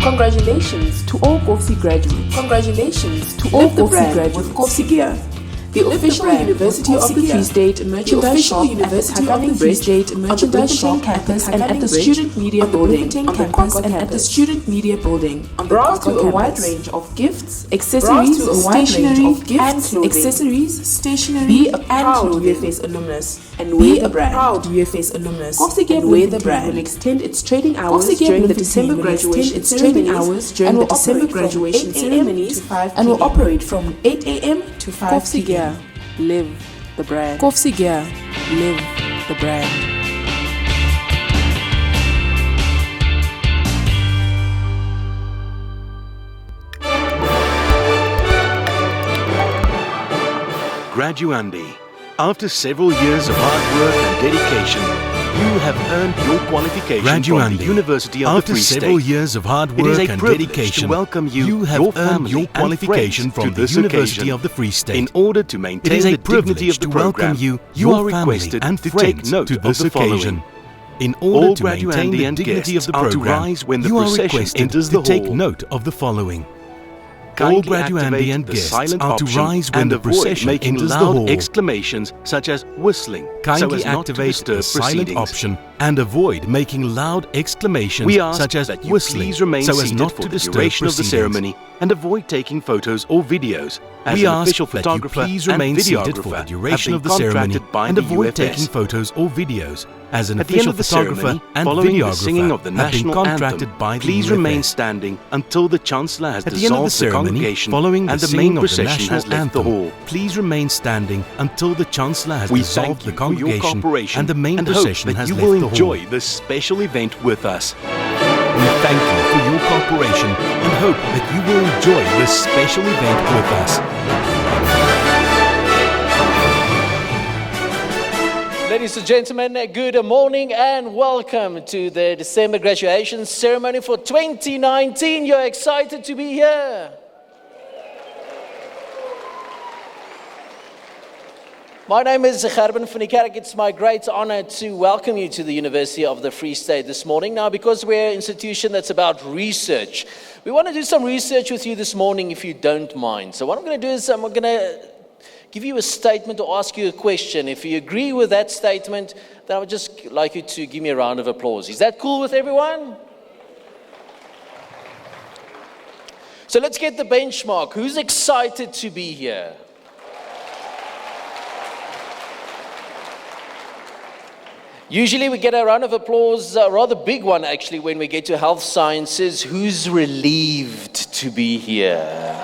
Congratulations to all UFS graduates. Congratulations to all UFS graduates with UFS gear. The official University of the Free State merchandise shop at the Free State merchandise shop campus and at the Student Media Building campus and at the Student Media Building. Browse to a wide range of gifts, accessories, stationery, Be a proud UFS alumnus and wear the brand. UFS Gear wear the brand will extend its trading hours during the December graduation ceremony and will operate from 8 a.m. to 5 p.m. Live the brand. UFS Gear, live the brand. Graduandi, after several years of hard work and dedication, you have earned your qualification from the University of the Free State. After several years of hard work and dedication, to welcome you have earned your qualification from the University of the Free State. In order to maintain the dignity of the program, you are requested to take note of the following. In order to maintain the dignity of the program, you are requested to take note of the following. All graduandi and guests are to rise when the procession enters the hall. Exclamations such as whistling, Kindly activate the silent option and avoid making loud exclamations such as whistling so as not to disturb duration of the ceremony and avoid taking photos or videos. We ask that you please remain seated for the duration of the ceremony and avoid taking photos or videos, as an official photographer and videographer have been contracted by the UFS. Please remain standing until the Chancellor has dissolved the congregation following and the the main singing of the procession has national left the anthem. hall. Please remain standing until the Chancellor has We dissolved thank the you for your congregation cooperation and the main and procession hope that has you left will the enjoy hall. this special event with us. We thank you for your cooperation and hope that you will enjoy this special event with us. Ladies and gentlemen, good morning and welcome to the December graduation ceremony for 2019. You're excited to be here. My name is Gerben van die Kerk. It's my great honor to welcome you to the University of the Free State this morning. Now, because we're an institution that's about research, we want to do some research with you this morning, if you don't mind. So what I'm going to do is I'm going to give you a statement or ask you a question. If you agree with that statement, then I would just like you to give me a round of applause. Is that cool with everyone? So let's get the benchmark. Who's excited to be here? Usually we get a round of applause, a rather big one actually, when we get to health sciences. Who's relieved to be here?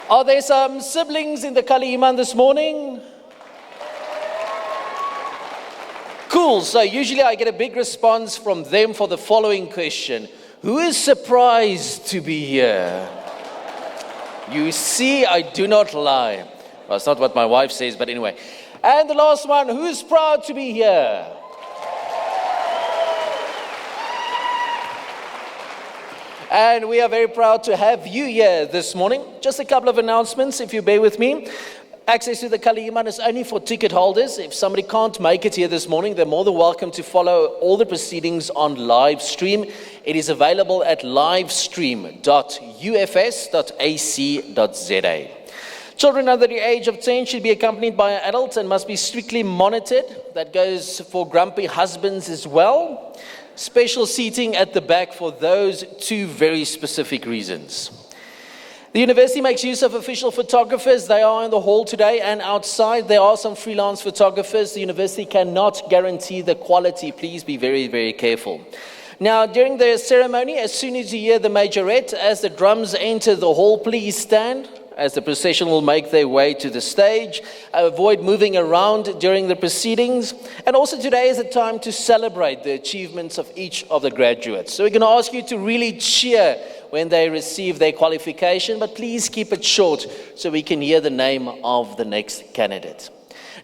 Are there some siblings in the Kali Iman this morning? Cool, so usually I get a big response from them for the following question. Who is surprised to be here? You see, I do not lie. Well, it's not what my wife says, but anyway. And the last one, who's proud to be here? And we are very proud to have you here this morning. Just a couple of announcements, if you bear with me. Access to the Kali Iman is only for ticket holders. If somebody can't make it here this morning, they're more than welcome to follow all the proceedings on live stream. It is available at livestream.ufs.ac.za. Children under the age of 10 should be accompanied by an adult and must be strictly monitored. That goes for grumpy husbands as well. Special seating at the back for those two very specific reasons. The university makes use of official photographers. They are in the hall today and outside. There are some freelance photographers. The university cannot guarantee the quality. Please be very, very careful. Now, during the ceremony, as soon as you hear the majorette, as the drums enter the hall, please stand, as the procession will make their way to the stage. Avoid moving around during the proceedings. And also today is a time to celebrate the achievements of each of the graduates. So we're going to ask you to really cheer when they receive their qualification, but please keep it short so we can hear the name of the next candidate.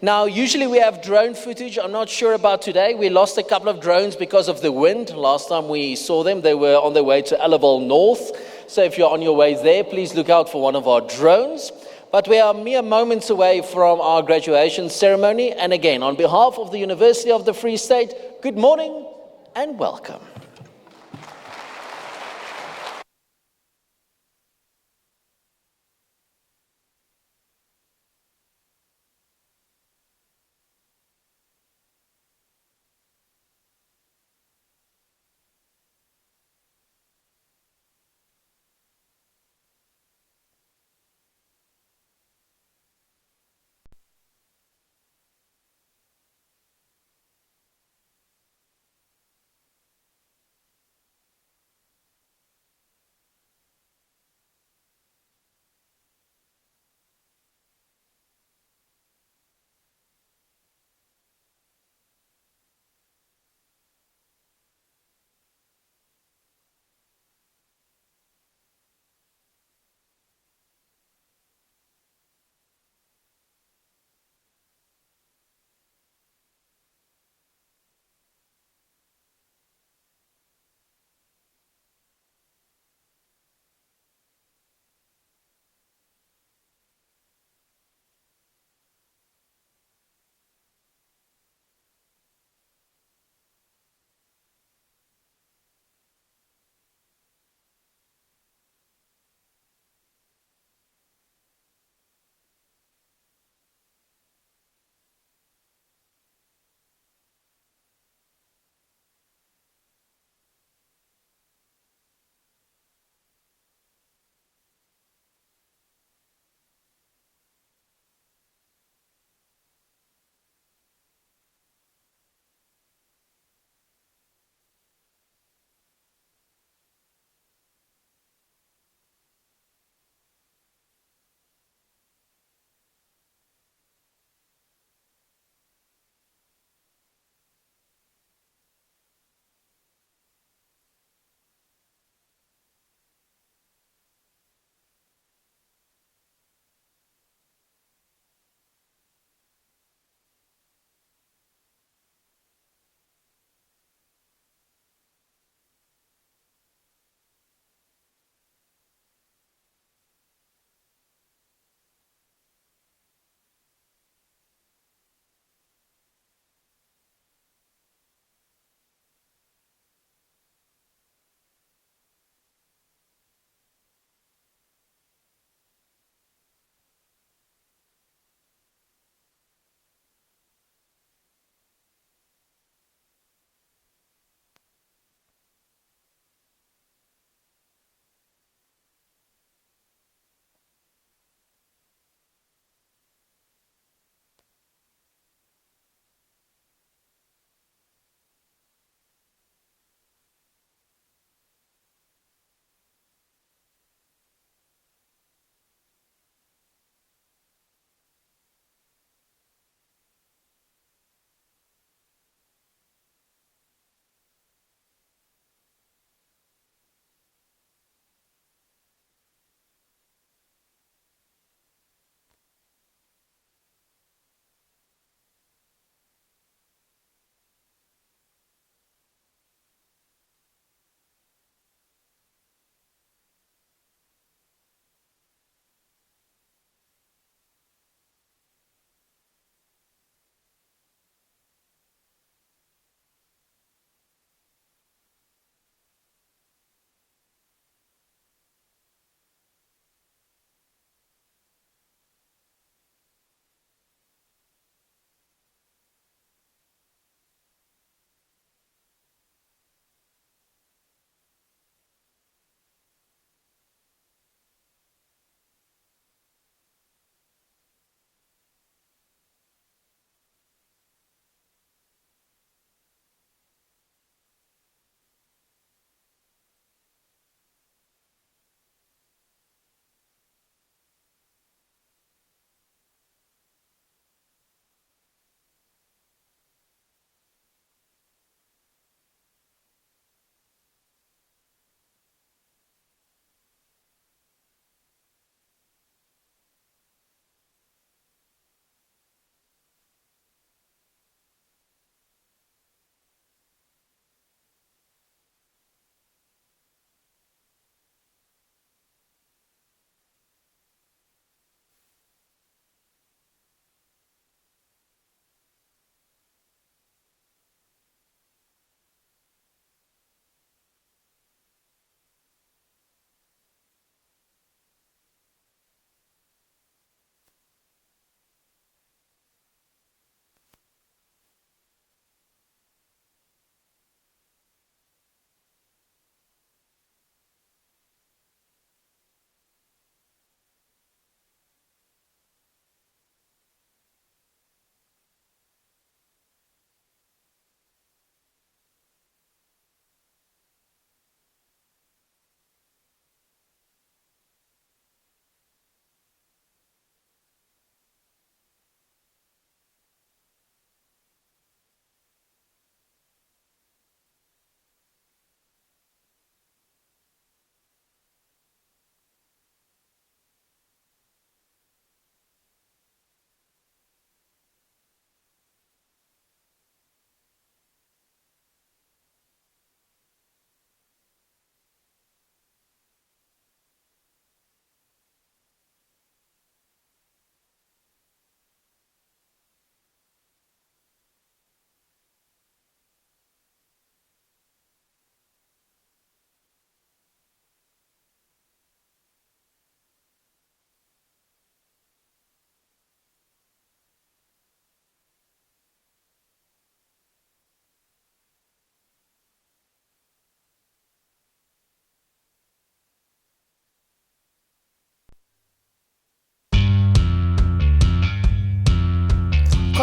Now, usually we have drone footage. I'm not sure about today. We lost a couple of drones because of the wind. Last time we saw them, they were on their way to Aliwal North. So if you're on your way there, please look out for one of our drones. But we are mere moments away from our graduation ceremony. And again, on behalf of the University of the Free State, good morning and welcome.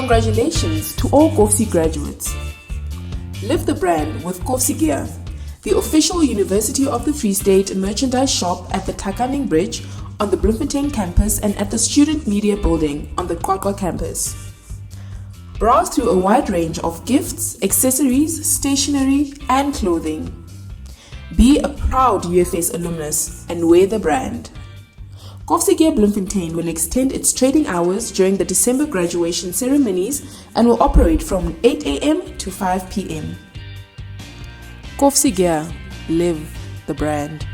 Congratulations to all UFS graduates. Live the brand with UFS Gear, the official University of the Free State merchandise shop at the Takaning Bridge on the Bloemfontein campus and at the Student Media Building on the Kwakwa campus. Browse through a wide range of gifts, accessories, stationery, and clothing. Be a proud UFS alumnus and wear the brand. UFS Gear Bloemfontein will extend its trading hours during the December graduation ceremonies and will operate from 8 a.m. to 5 p.m. UFS Gear, live the brand.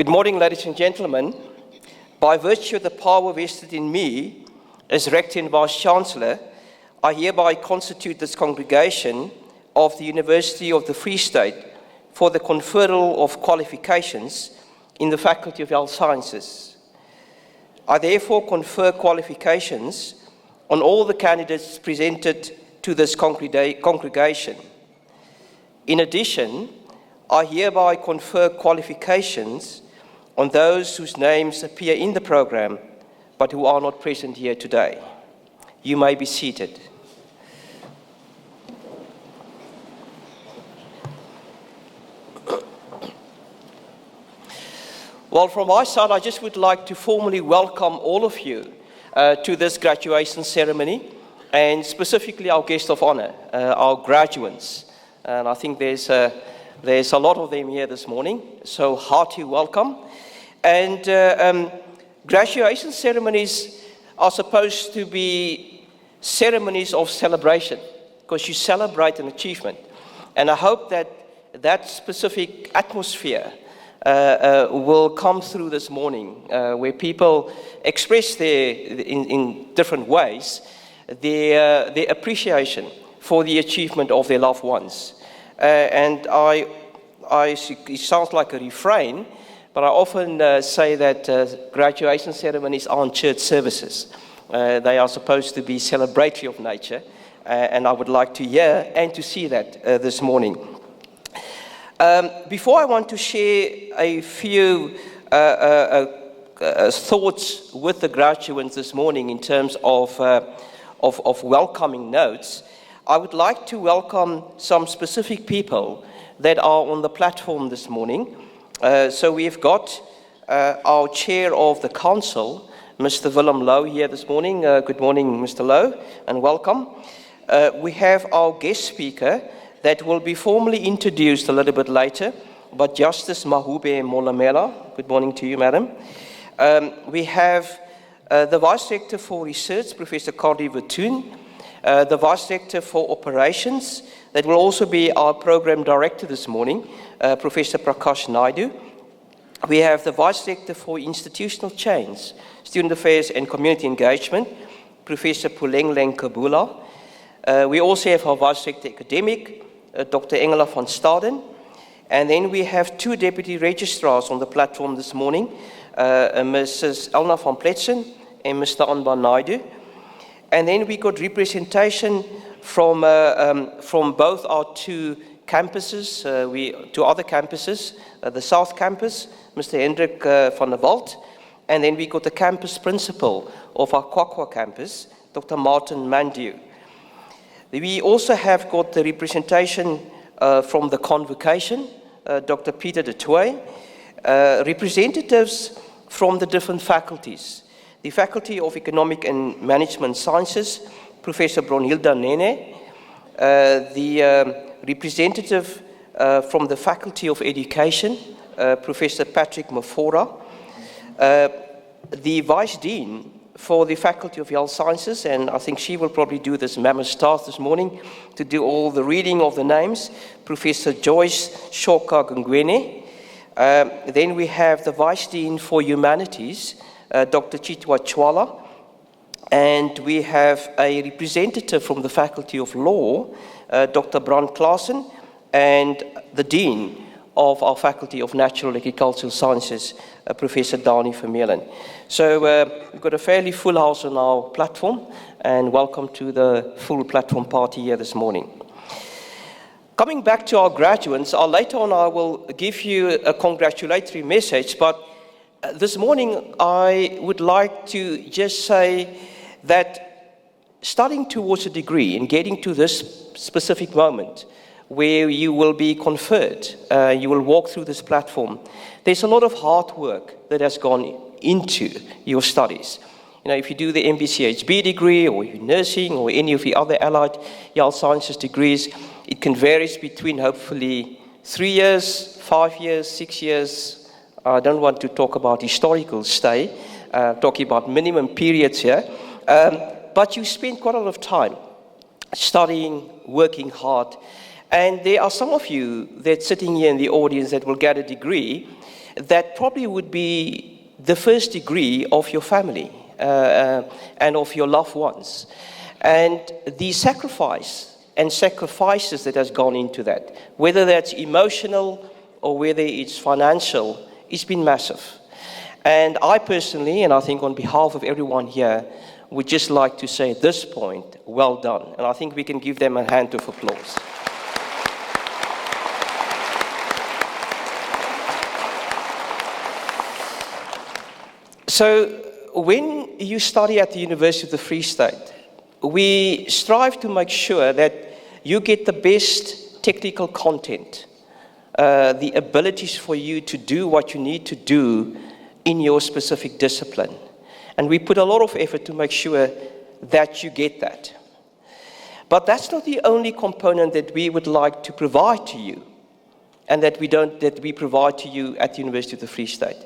Good morning, ladies and gentlemen. By virtue of the power vested in me as Rector and Vice-Chancellor, I hereby constitute this congregation of the University of the Free State for the conferral of qualifications in the Faculty of Health Sciences. I therefore confer qualifications on all the candidates presented to this congregation. In addition, I hereby confer qualifications on those whose names appear in the program but who are not present here today. You may be seated. Well, from my side, I just would like to formally welcome all of you to this graduation ceremony, and specifically our guest of honor, our graduates. And I think there's a lot of them here this morning, so hearty welcome. And graduation ceremonies are supposed to be ceremonies of celebration, because you celebrate an achievement. And I hope that that specific atmosphere will come through this morning, where people express in different ways their appreciation for the achievement of their loved ones. And it sounds like a refrain, but I often say that graduation ceremonies aren't church services. They are supposed to be celebratory of nature, and I would like to hear and to see that this morning. Before I want to share a few thoughts with the graduates this morning in terms of welcoming notes, I would like to welcome some specific people that are on the platform this morning. So we've got our chair of the council, Mr. Willem Lowe, here this morning. Good morning, Mr. Lowe, and welcome. We have our guest speaker that will be formally introduced a little bit later, but Justice Mahube Molamela. Good morning to you, madam. We have the Vice Rector for Research, Professor Cardi Vatoon, the Vice Rector for Operations, that will also be our Program Director this morning, Professor Prakash Naidu. We have the Vice Rector for Institutional Change, Student Affairs and Community Engagement, Professor Puleng Kabula. We also have our Vice Rector Academic, Dr. Engela van Staden. And then we have two Deputy Registrars on the platform this morning, Mrs. Elna van Pletsen and Mr. Anban Naidu. And then we got representation from both our two campuses, two other campuses, the South Campus, Mr. Hendrik van der Walt, and then we got the campus principal of our Kwakwa campus, Dr. Martin Mandiu. We also have got the representation from the convocation, Dr. Peter de Tooy, representatives from the different faculties. The Faculty of Economic and Management Sciences, Professor Bronhilda Nene, the representative from the Faculty of Education, Professor Patrick Mafora, the Vice Dean for the Faculty of Health Sciences, and I think she will probably do this mammoth task this morning to do all the reading of the names, Professor Joyce Shoka Gungwene. Then we have the Vice Dean for Humanities, Dr. Chitwa Chwala, and we have a representative from the Faculty of Law, Dr. Brand Klaassen, and the Dean of our Faculty of Natural Agricultural Sciences, Professor Dani Vermeulen. So we've got a fairly full house on our platform, and welcome to the full platform party here this morning. Coming back to our graduates, later on I will give you a congratulatory message, but this morning I would like to just say that studying towards a degree and getting to this specific moment where you will be conferred, you will walk through this platform, there's a lot of hard work that has gone into your studies. You know, if you do the MBCHB degree or your nursing or any of the other allied health sciences degrees, it can vary between hopefully 3 years, 5 years, 6 years. I don't want to talk about historical stay, talking about minimum periods here. But you spend quite a lot of time studying, working hard. And there are some of you that's sitting here in the audience that will get a degree, that probably would be the first degree of your family and of your loved ones. And the sacrifices that has gone into that, whether that's emotional or whether it's financial, it's been massive. And I personally, and I think on behalf of everyone here, would just like to say at this point, well done. And I think we can give them a hand of applause. So when you study at the University of the Free State, we strive to make sure that you get the best technical content, the abilities for you to do what you need to do in your specific discipline. And we put a lot of effort to make sure that you get that. But that's not the only component that we would like to provide to you, and that we provide to you at the University of the Free State.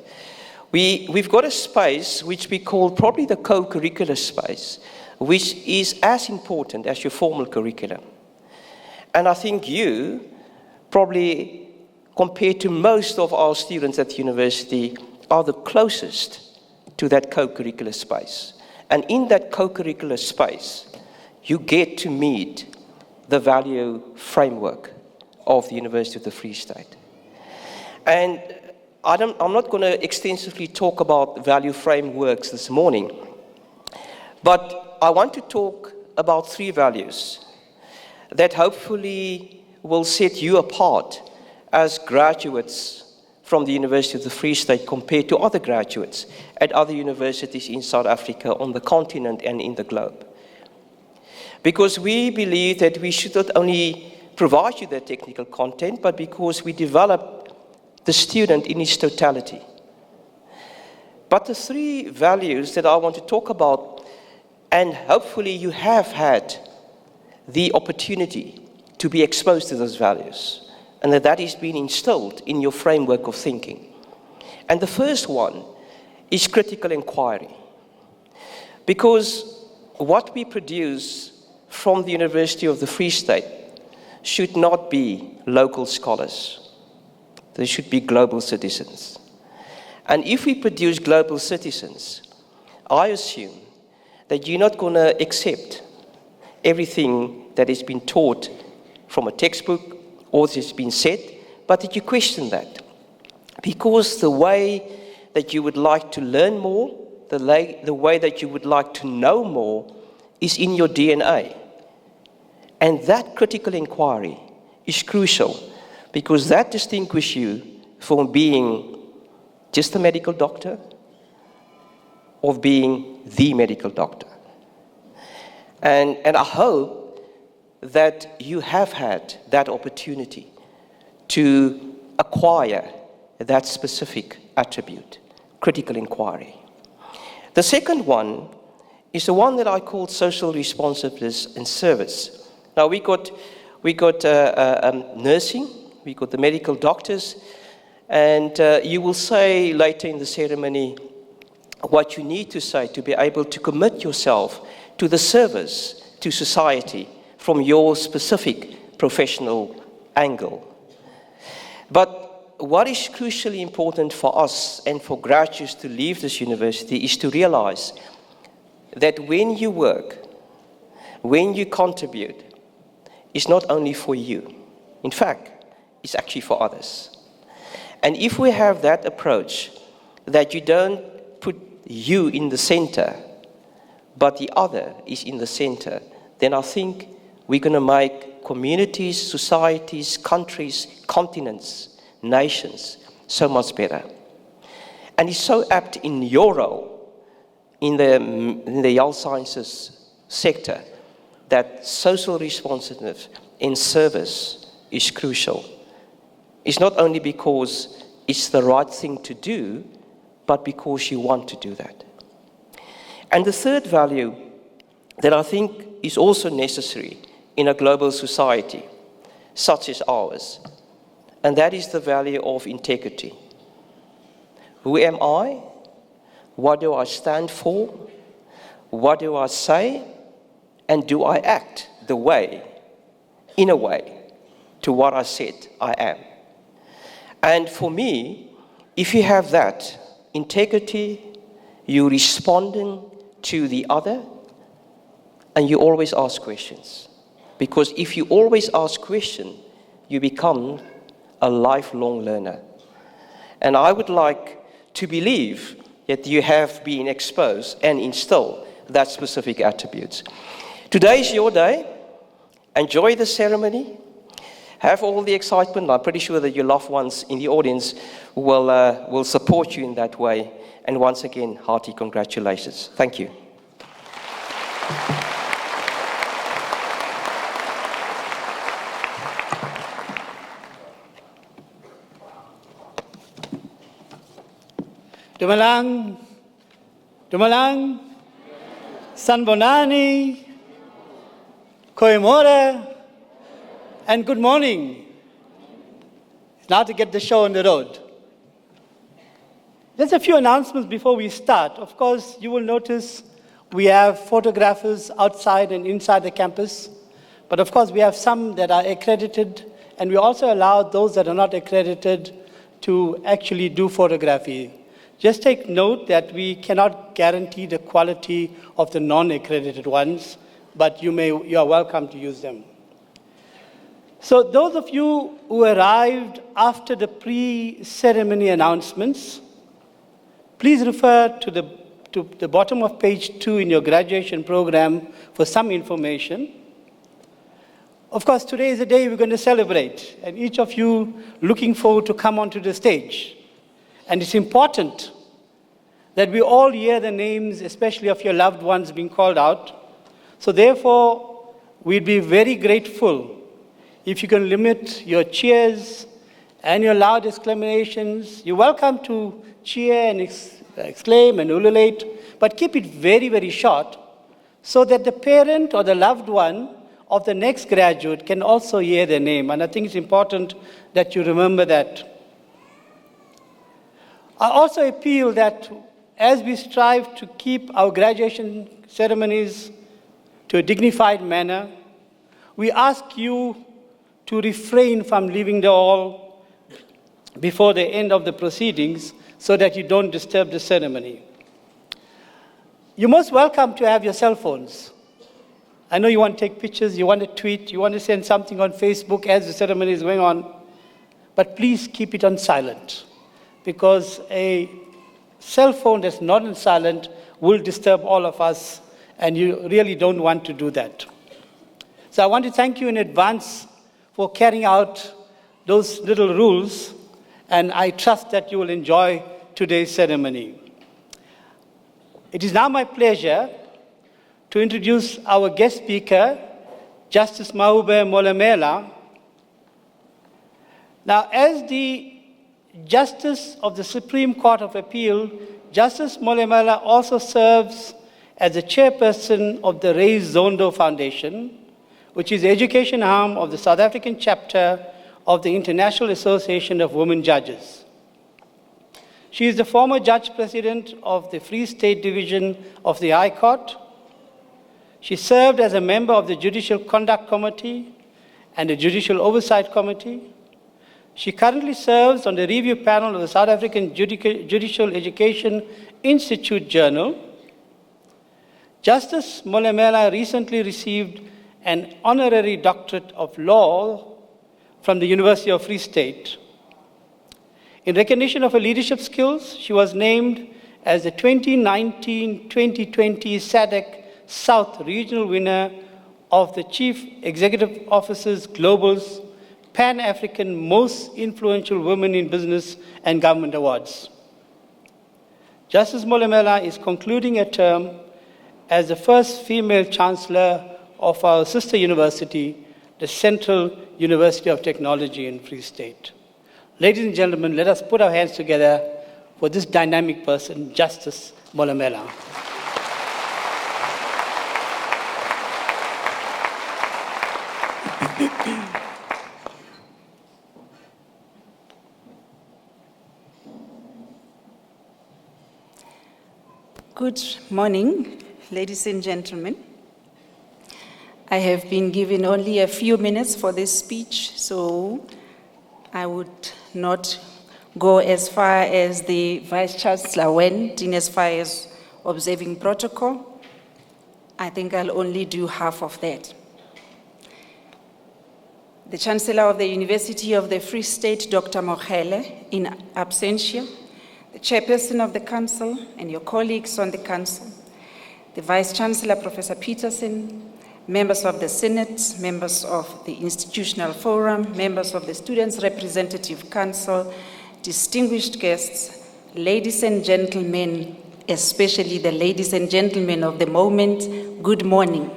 We've got a space which we call probably the co-curricular space, which is as important as your formal curriculum. And I think you, probably compared to most of our students at the university, are the closest to that co-curricular space. And in that co-curricular space, you get to meet the value framework of the University of the Free State. And I'm not going to extensively talk about value frameworks this morning, but I want to talk about 3 values that hopefully will set you apart as graduates from the University of the Free State compared to other graduates at other universities in South Africa, on the continent and in the globe. Because we believe that we should not only provide you the technical content, but because we develop the student in his totality. But the 3 values that I want to talk about, and hopefully you have had the opportunity to be exposed to those values, and that is being instilled in your framework of thinking. And the first one is critical inquiry. Because what we produce from the University of the Free State should not be local scholars. They should be global citizens. And if we produce global citizens, I assume that you're not going to accept everything that has been taught from a textbook or that has been said, but that you question that. Because the way that you would like to learn more, the way that you would like to know more, is in your DNA. And that critical inquiry is crucial, because that distinguishes you from being just a medical doctor or being the medical doctor. And I hope that you have had that opportunity to acquire that specific attribute, critical inquiry. The second one is the one that I call social responsiveness and service. Now we got nursing, we got the medical doctors, and you will say later in the ceremony what you need to say to be able to commit yourself to the service to society from your specific professional angle. But what is crucially important for us and for graduates to leave this university is to realize that when you work, when you contribute, it's not only for you. In fact, it's actually for others. And if we have that approach, that you don't put you in the center, but the other is in the center, then I think we're going to make communities, societies, countries, continents, nations so much better. And it's so apt in your role in the health sciences sector that social responsiveness in service is crucial. It's not only because it's the right thing to do, but because you want to do that. And the third value that I think is also necessary in a global society, such as ours, and that is the value of integrity. Who am I? What do I stand for? What do I say? And do I act in a way, to what I said I am? And for me, If you have that integrity, you're responding to the other, and you always ask questions. Because if you always ask questions, you become a lifelong learner. And I would like to believe that you have been exposed and instilled that specific attributes. Today is your day. Enjoy the ceremony. Have all the excitement. I'm pretty sure that your loved ones in the audience will support you in that way. And once again, hearty congratulations. Thank you. Dumalang, Dumalang, Sanbonani, Koimora, and good morning. It's now to get the show on the road. Just a few announcements before we start. Of course, you will notice we have photographers outside and inside the campus. But of course, we have some that are accredited, and we also allow those that are not accredited to actually do photography. Just take note that we cannot guarantee the quality of the non-accredited ones, but you are welcome to use them. So those of you who arrived after the pre-ceremony announcements, please refer to the bottom of page 2 in your graduation program for some information. Of course, today is the day we're going to celebrate, and each of you looking forward to come onto the stage. And it's important that we all hear the names, especially of your loved ones, being called out. So therefore, we'd be very grateful if you can limit your cheers and your loud exclamations. You're welcome to cheer and exclaim and ululate, but keep it very, very short so that the parent or the loved one of the next graduate can also hear their name. And I think it's important that you remember that. I also appeal that as we strive to keep our graduation ceremonies to a dignified manner, we ask you to refrain from leaving the hall before the end of the proceedings so that you don't disturb the ceremony. You're most welcome to have your cell phones. I know you want to take pictures, you want to tweet, you want to send something on Facebook as the ceremony is going on, but please keep it on silent, because a cell phone that's not on silent will disturb all of us, and you really don't want to do that. So I want to thank you in advance for carrying out those little rules, and I trust that you will enjoy today's ceremony. It is now my pleasure to introduce our guest speaker, Justice Mahube Molemela. Now, as the Justice of the Supreme Court of Appeal, Justice Molemela also serves as the chairperson of the Ray Zondo Foundation, which is the education arm of the South African chapter of the International Association of Women Judges. She is the former judge president of the Free State Division of the High Court. She served as a member of the Judicial Conduct Committee and the Judicial Oversight Committee. She currently serves on the review panel of the South African Judicial Education Institute Journal. Justice Molemela recently received an honorary doctorate of law from the University of Free State. In recognition of her leadership skills, she was named as the 2019-2020 SADC South Regional winner of the Chief Executive Officer's Global's Pan-African Most Influential Women in Business and Government Awards. Justice Molemela is concluding a term as the first female chancellor of our sister university, the Central University of Technology in Free State. Ladies and gentlemen, let us put our hands together for this dynamic person, Justice Molemela. Good morning, ladies and gentlemen. I have been given only a few minutes for this speech, so I would not go as far as the Vice Chancellor went, in as far as observing protocol. I think I'll only do half of that. The Chancellor of the University of the Free State, Dr. Mogele, in absentia, the Chairperson of the Council and your colleagues on the Council, the Vice Chancellor, Professor Peterson, members of the Senate, members of the Institutional Forum, members of the Students' Representative Council, distinguished guests, ladies and gentlemen, especially the ladies and gentlemen of the moment, good morning.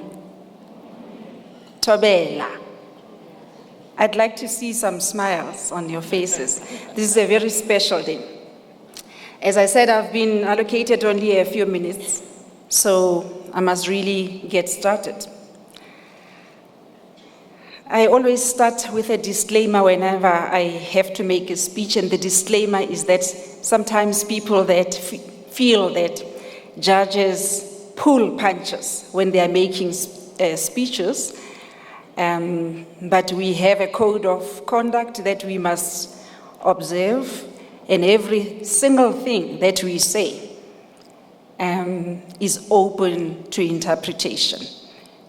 Tobela. I'd like to see some smiles on your faces. This is a very special day. As I said, I've been allocated only a few minutes, so I must really get started. I always start with a disclaimer whenever I have to make a speech, and the disclaimer is that sometimes people that feel that judges pull punches when they are making speeches, but we have a code of conduct that we must observe, and every single thing that we say is open to interpretation.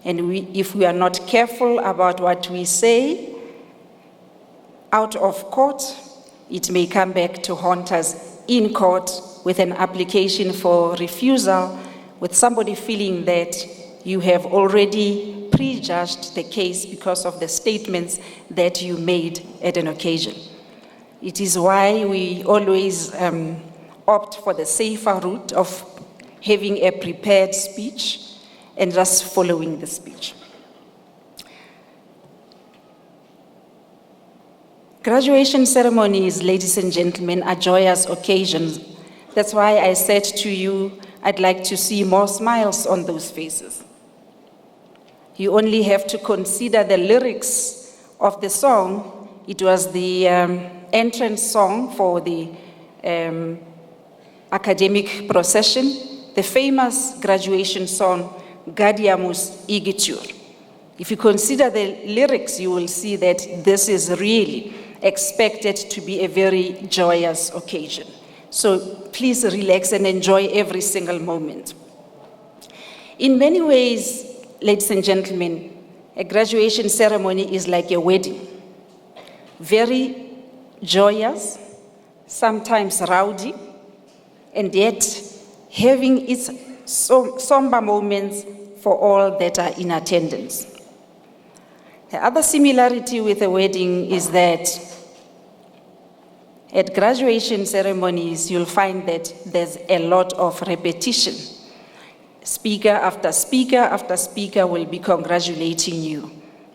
And if we are not careful about what we say out of court, it may come back to haunt us in court with an application for refusal, with somebody feeling that you have already prejudged the case because of the statements that you made at an occasion. It is why we always opt for the safer route of having a prepared speech and just following the speech. Graduation ceremonies, ladies and gentlemen, are joyous occasions. That's why I said to you, I'd like to see more smiles on those faces. You only have to consider the lyrics of the song. It was the entrance song for the academic procession, the famous graduation song, Gaudiamus Igitur. If you consider the lyrics, you will see that this is really expected to be a very joyous occasion. So please relax and enjoy every single moment. In many ways, ladies and gentlemen, a graduation ceremony is like a wedding. Very joyous, sometimes rowdy, and yet having its somber moments for all that are in attendance. The other similarity with a wedding is that at graduation ceremonies, you'll find that there's a lot of repetition. Speaker after speaker after speaker will be congratulating you,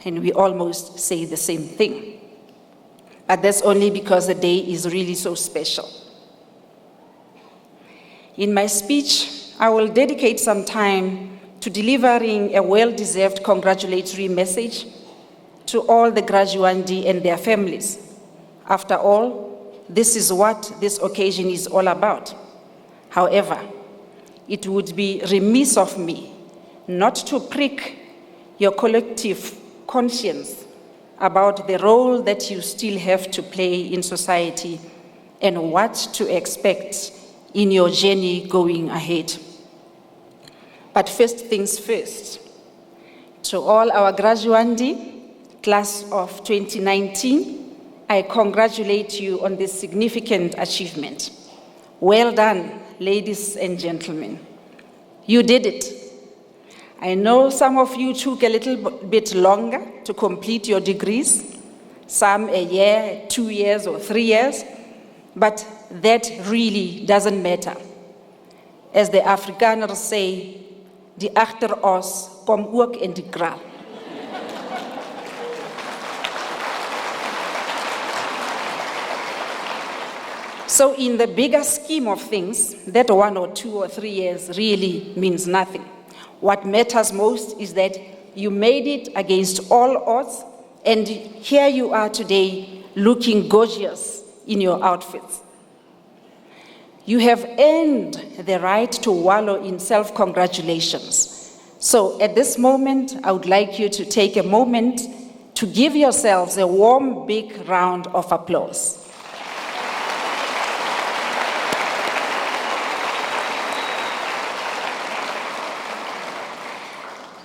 and we almost say the same thing. But that's only because the day is really so special. In my speech, I will dedicate some time to delivering a well-deserved congratulatory message to all the graduandi and their families. After all, this is what this occasion is all about. However, it would be remiss of me not to prick your collective conscience about the role that you still have to play in society and what to expect in your journey going ahead. But first things first, to all our graduandi, class of 2019, I congratulate you on this significant achievement. Well done, ladies and gentlemen. You did it. I know some of you took a little bit longer to complete your degrees, some a year, 2 years, or 3 years, but that really doesn't matter. As the Afrikaners say, die agter ons kom ook in die kraal. So in the bigger scheme of things, that 1 or 2 or 3 years really means nothing. What matters most is that you made it against all odds, and here you are today looking gorgeous in your outfits. You have earned the right to wallow in self-congratulations. So at this moment, I would like you to take a moment to give yourselves a warm, big round of applause.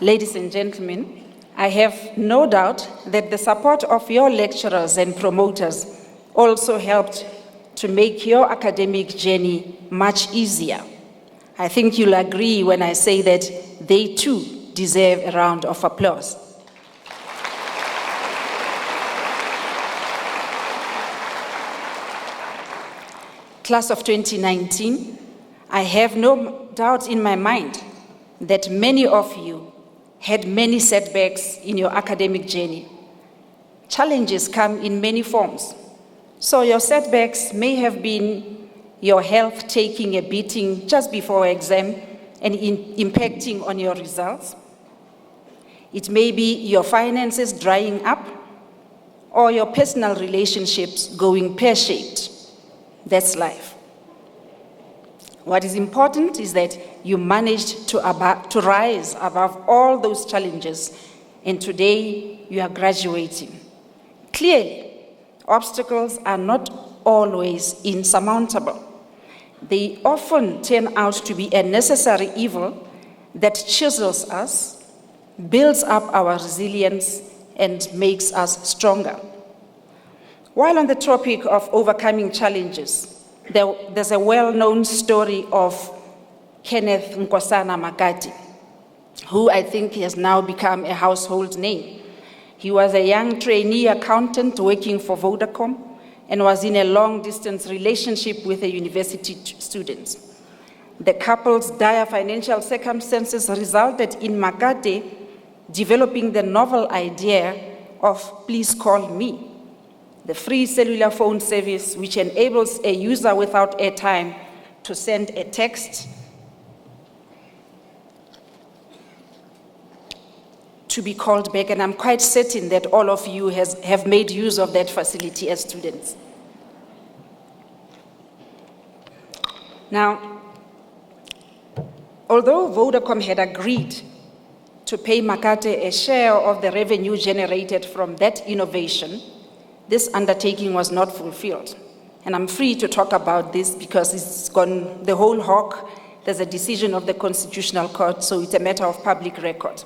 Ladies and gentlemen, I have no doubt that the support of your lecturers and promoters also helped to make your academic journey much easier. I think you'll agree when I say that they too deserve a round of applause. Class of 2019, I have no doubt in my mind that many of you had many setbacks in your academic journey. Challenges come in many forms. So your setbacks may have been your health taking a beating just before exam and impacting on your results. It may be your finances drying up or your personal relationships going pear-shaped. That's life. What is important is that you managed to rise above all those challenges, and today you are graduating. Clearly, obstacles are not always insurmountable. They often turn out to be a necessary evil that chisels us, builds up our resilience, and makes us stronger. While on the topic of overcoming challenges, there's a well-known story of Kenneth Nkosana Makati, who I think has now become a household name. He was a young trainee accountant working for Vodacom and was in a long-distance relationship with a university student. The couple's dire financial circumstances resulted in Makati developing the novel idea of Please Call Me, the free cellular phone service which enables a user without airtime to send a text to be called back, and I'm quite certain that all of you have made use of that facility as students. Now, although Vodacom had agreed to pay Makate a share of the revenue generated from that innovation, this undertaking was not fulfilled. And I'm free to talk about this because it's gone the whole hog. There's a decision of the Constitutional Court, so it's a matter of public record.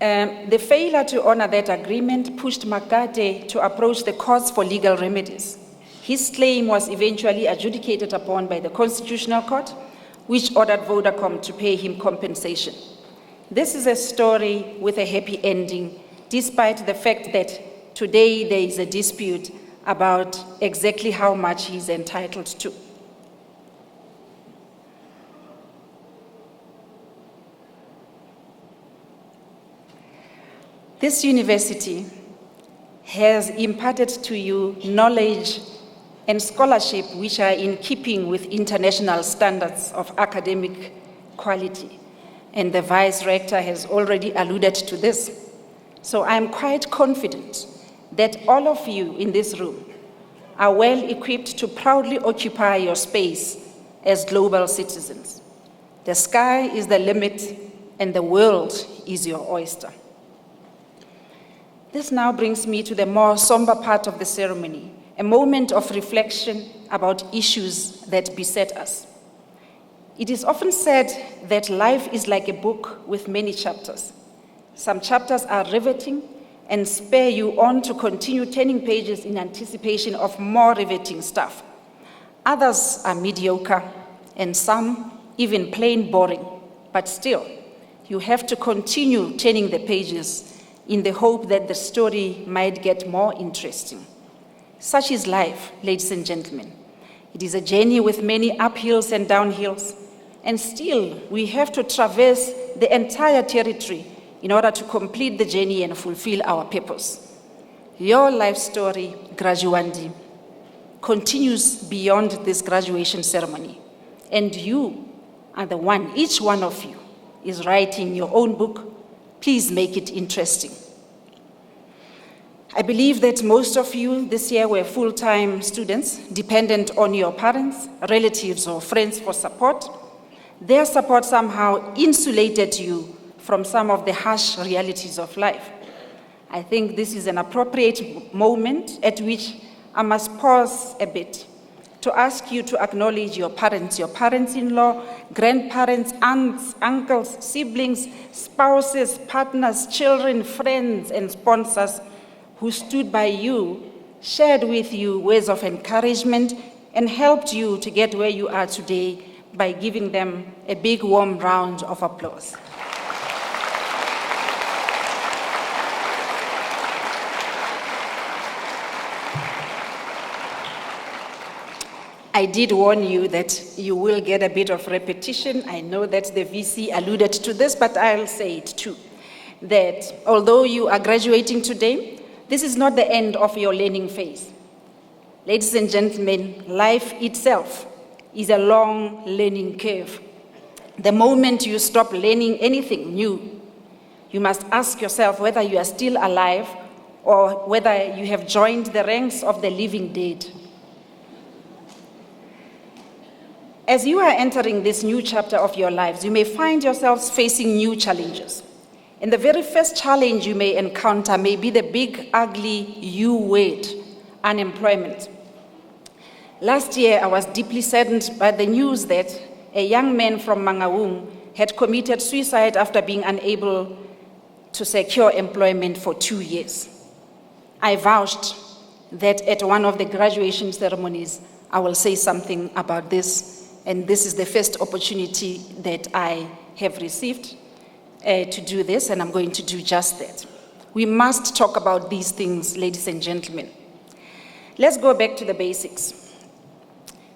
The failure to honor that agreement pushed Makate to approach the courts for legal remedies. His claim was eventually adjudicated upon by the Constitutional Court, which ordered Vodacom to pay him compensation. This is a story with a happy ending, despite the fact that today there is a dispute about exactly how much he's entitled to. This university has imparted to you knowledge and scholarship which are in keeping with international standards of academic quality. And the Vice Rector has already alluded to this. So I'm quite confident that all of you in this room are well equipped to proudly occupy your space as global citizens. The sky is the limit and the world is your oyster. This now brings me to the more somber part of the ceremony, a moment of reflection about issues that beset us. It is often said that life is like a book with many chapters. Some chapters are riveting and spur you on to continue turning pages in anticipation of more riveting stuff. Others are mediocre, and some even plain boring. But still, you have to continue turning the pages in the hope that the story might get more interesting. Such is life, ladies and gentlemen. It is a journey with many uphills and downhills, and still we have to traverse the entire territory in order to complete the journey and fulfill our purpose. Your life story, Graduandi, continues beyond this graduation ceremony, and you are the one, each one of you is writing your own book. Please make it interesting. I believe that most of you this year were full-time students, dependent on your parents, relatives, or friends for support. Their support somehow insulated you from some of the harsh realities of life. I think this is an appropriate moment at which I must pause a bit to ask you to acknowledge your parents-in-law, grandparents, aunts, uncles, siblings, spouses, partners, children, friends, and sponsors who stood by you, shared with you words of encouragement, and helped you to get where you are today by giving them a big warm round of applause. I did warn you that you will get a bit of repetition. I know that the VC alluded to this, but I'll say it too. That although you are graduating today, this is not the end of your learning phase. Ladies and gentlemen, life itself is a long learning curve. The moment you stop learning anything new, you must ask yourself whether you are still alive or whether you have joined the ranks of the living dead. As you are entering this new chapter of your lives, you may find yourselves facing new challenges. And the very first challenge you may encounter may be the big, ugly U word, unemployment. Last year, I was deeply saddened by the news that a young man from Mangaung had committed suicide after being unable to secure employment for 2 years. I vouched that at one of the graduation ceremonies, I will say something about this. And this is the first opportunity that I have received to do this, and I'm going to do just that. We must talk about these things, ladies and gentlemen. Let's go back to the basics.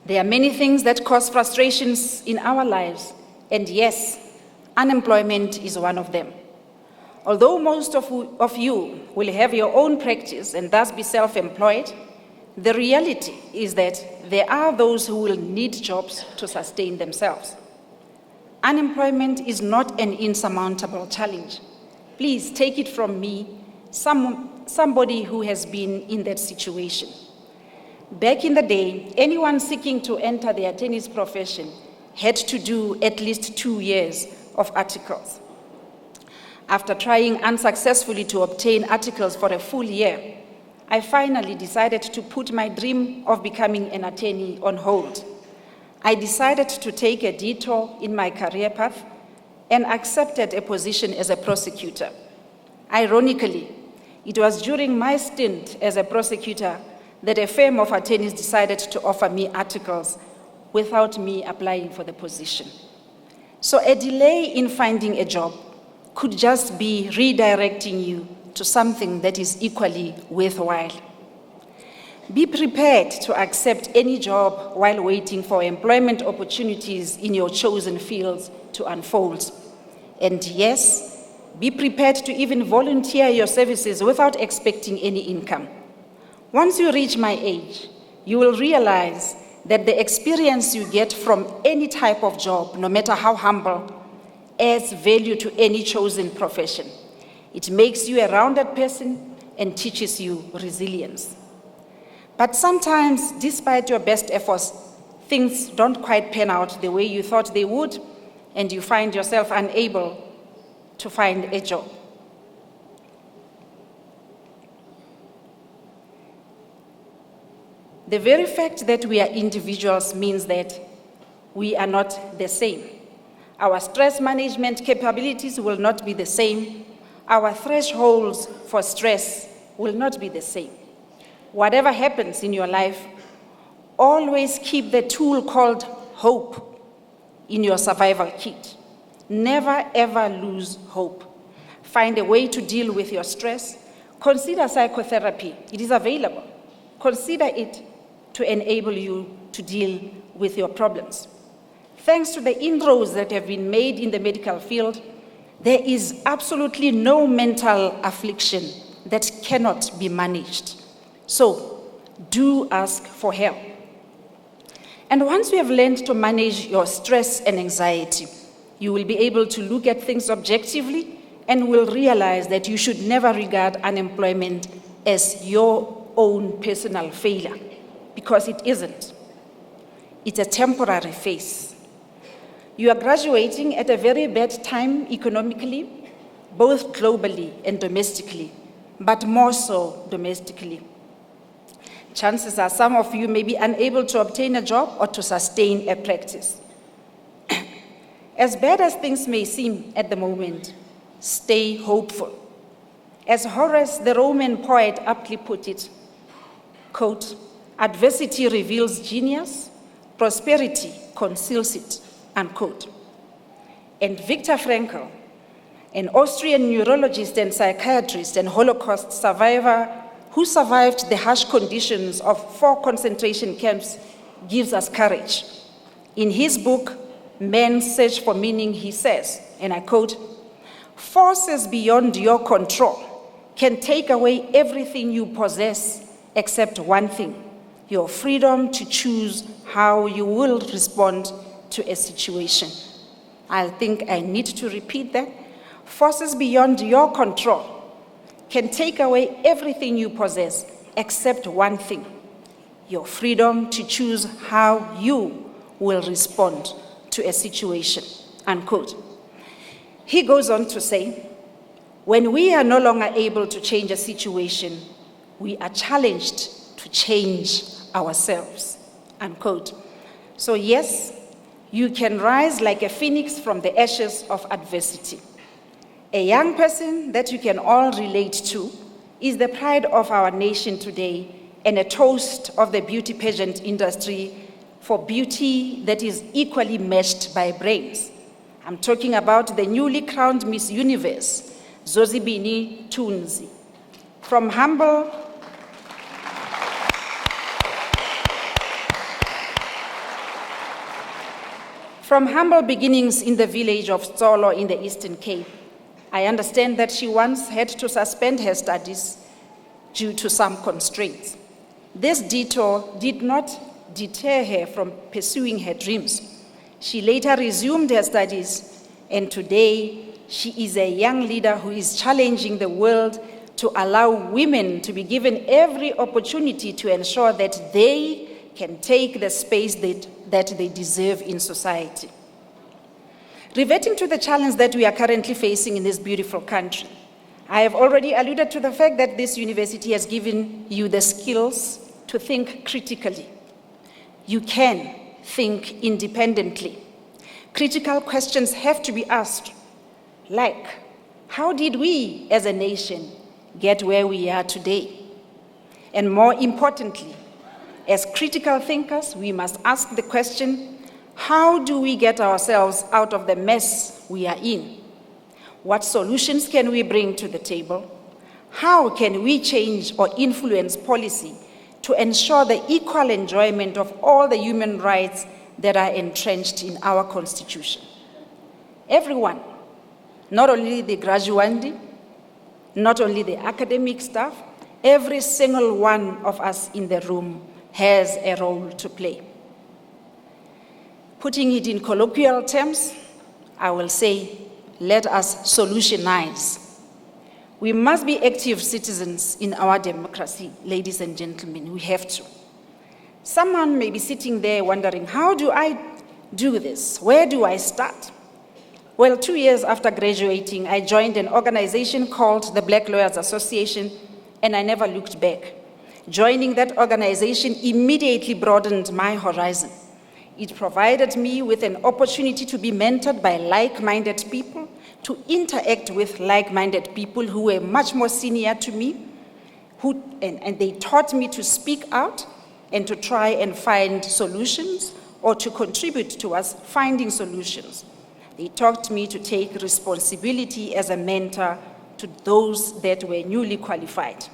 There are many things that cause frustrations in our lives, and yes, unemployment is one of them. Although most of you will have your own practice and thus be self-employed, the reality is that there are those who will need jobs to sustain themselves. Unemployment is not an insurmountable challenge. Please take it from me, somebody who has been in that situation. Back in the day, anyone seeking to enter the attorney's profession had to do at least 2 years of articles. After trying unsuccessfully to obtain articles for a full year, I finally decided to put my dream of becoming an attorney on hold. I decided to take a detour in my career path and accepted a position as a prosecutor. Ironically, it was during my stint as a prosecutor that a firm of attorneys decided to offer me articles without me applying for the position. So a delay in finding a job could just be redirecting you to something that is equally worthwhile. Be prepared to accept any job while waiting for employment opportunities in your chosen fields to unfold. And yes, be prepared to even volunteer your services without expecting any income. Once you reach my age, you will realize that the experience you get from any type of job, no matter how humble, adds value to any chosen profession. It makes you a rounded person and teaches you resilience. But sometimes, despite your best efforts, things don't quite pan out the way you thought they would, and you find yourself unable to find a job. The very fact that we are individuals means that we are not the same. Our stress management capabilities will not be the same. Our thresholds for stress will not be the same. Whatever happens in your life, always keep the tool called hope in your survival kit. Never ever lose hope. Find a way to deal with your stress. Consider psychotherapy. It is available. Consider it to enable you to deal with your problems. Thanks to the inroads that have been made in the medical field, there is absolutely no mental affliction that cannot be managed. So, do ask for help. And once you have learned to manage your stress and anxiety, you will be able to look at things objectively and will realize that you should never regard unemployment as your own personal failure, because it isn't. It's a temporary phase. You are graduating at a very bad time economically, both globally and domestically, but more so domestically. Chances are some of you may be unable to obtain a job or to sustain a practice. As bad as things may seem at the moment, stay hopeful. As Horace, the Roman poet, aptly put it, quote, adversity reveals genius, prosperity conceals it, unquote. And Viktor Frankl, an Austrian neurologist and psychiatrist and Holocaust survivor who survived the harsh conditions of 4 concentration camps, gives us courage. In his book, Man's Search for Meaning, he says, and I quote, forces beyond your control can take away everything you possess except one thing, your freedom to choose how you will respond to a situation. I think I need to repeat that. Forces beyond your control can take away everything you possess except one thing, your freedom to choose how you will respond to a situation, unquote. He goes on to say, when we are no longer able to change a situation, we are challenged to change ourselves, unquote. So yes, you can rise like a phoenix from the ashes of adversity. A young person that you can all relate to is the pride of our nation today and a toast of the beauty pageant industry for beauty that is equally matched by brains. I'm talking about the newly crowned Miss Universe, Zozibini Tunzi. From humble beginnings in the village of Tsolo in the Eastern Cape, I understand that she once had to suspend her studies due to some constraints. This detour did not deter her from pursuing her dreams. She later resumed her studies, and today she is a young leader who is challenging the world to allow women to be given every opportunity to ensure that they can take the space that they deserve in society. Reverting to the challenge that we are currently facing in this beautiful country, I have already alluded to the fact that this university has given you the skills to think critically. You can think independently. Critical questions have to be asked, like, how did we as a nation get where we are today? And more importantly, as critical thinkers, we must ask the question, how do we get ourselves out of the mess we are in? What solutions can we bring to the table? How can we change or influence policy to ensure the equal enjoyment of all the human rights that are entrenched in our Constitution? Everyone, not only the graduandi, not only the academic staff, every single one of us in the room has a role to play. Putting it in colloquial terms, I will say, let us solutionize. We must be active citizens in our democracy, ladies and gentlemen, we have to. Someone may be sitting there wondering, how do I do this? Where do I start? Well, 2 years after graduating, I joined an organization called the Black Lawyers Association, and I never looked back. Joining that organization immediately broadened my horizon. It provided me with an opportunity to be mentored by like-minded people, to interact with like-minded people who were much more senior to me, and they taught me to speak out and to try and find solutions or to contribute to us finding solutions. They taught me to take responsibility as a mentor to those that were newly qualified.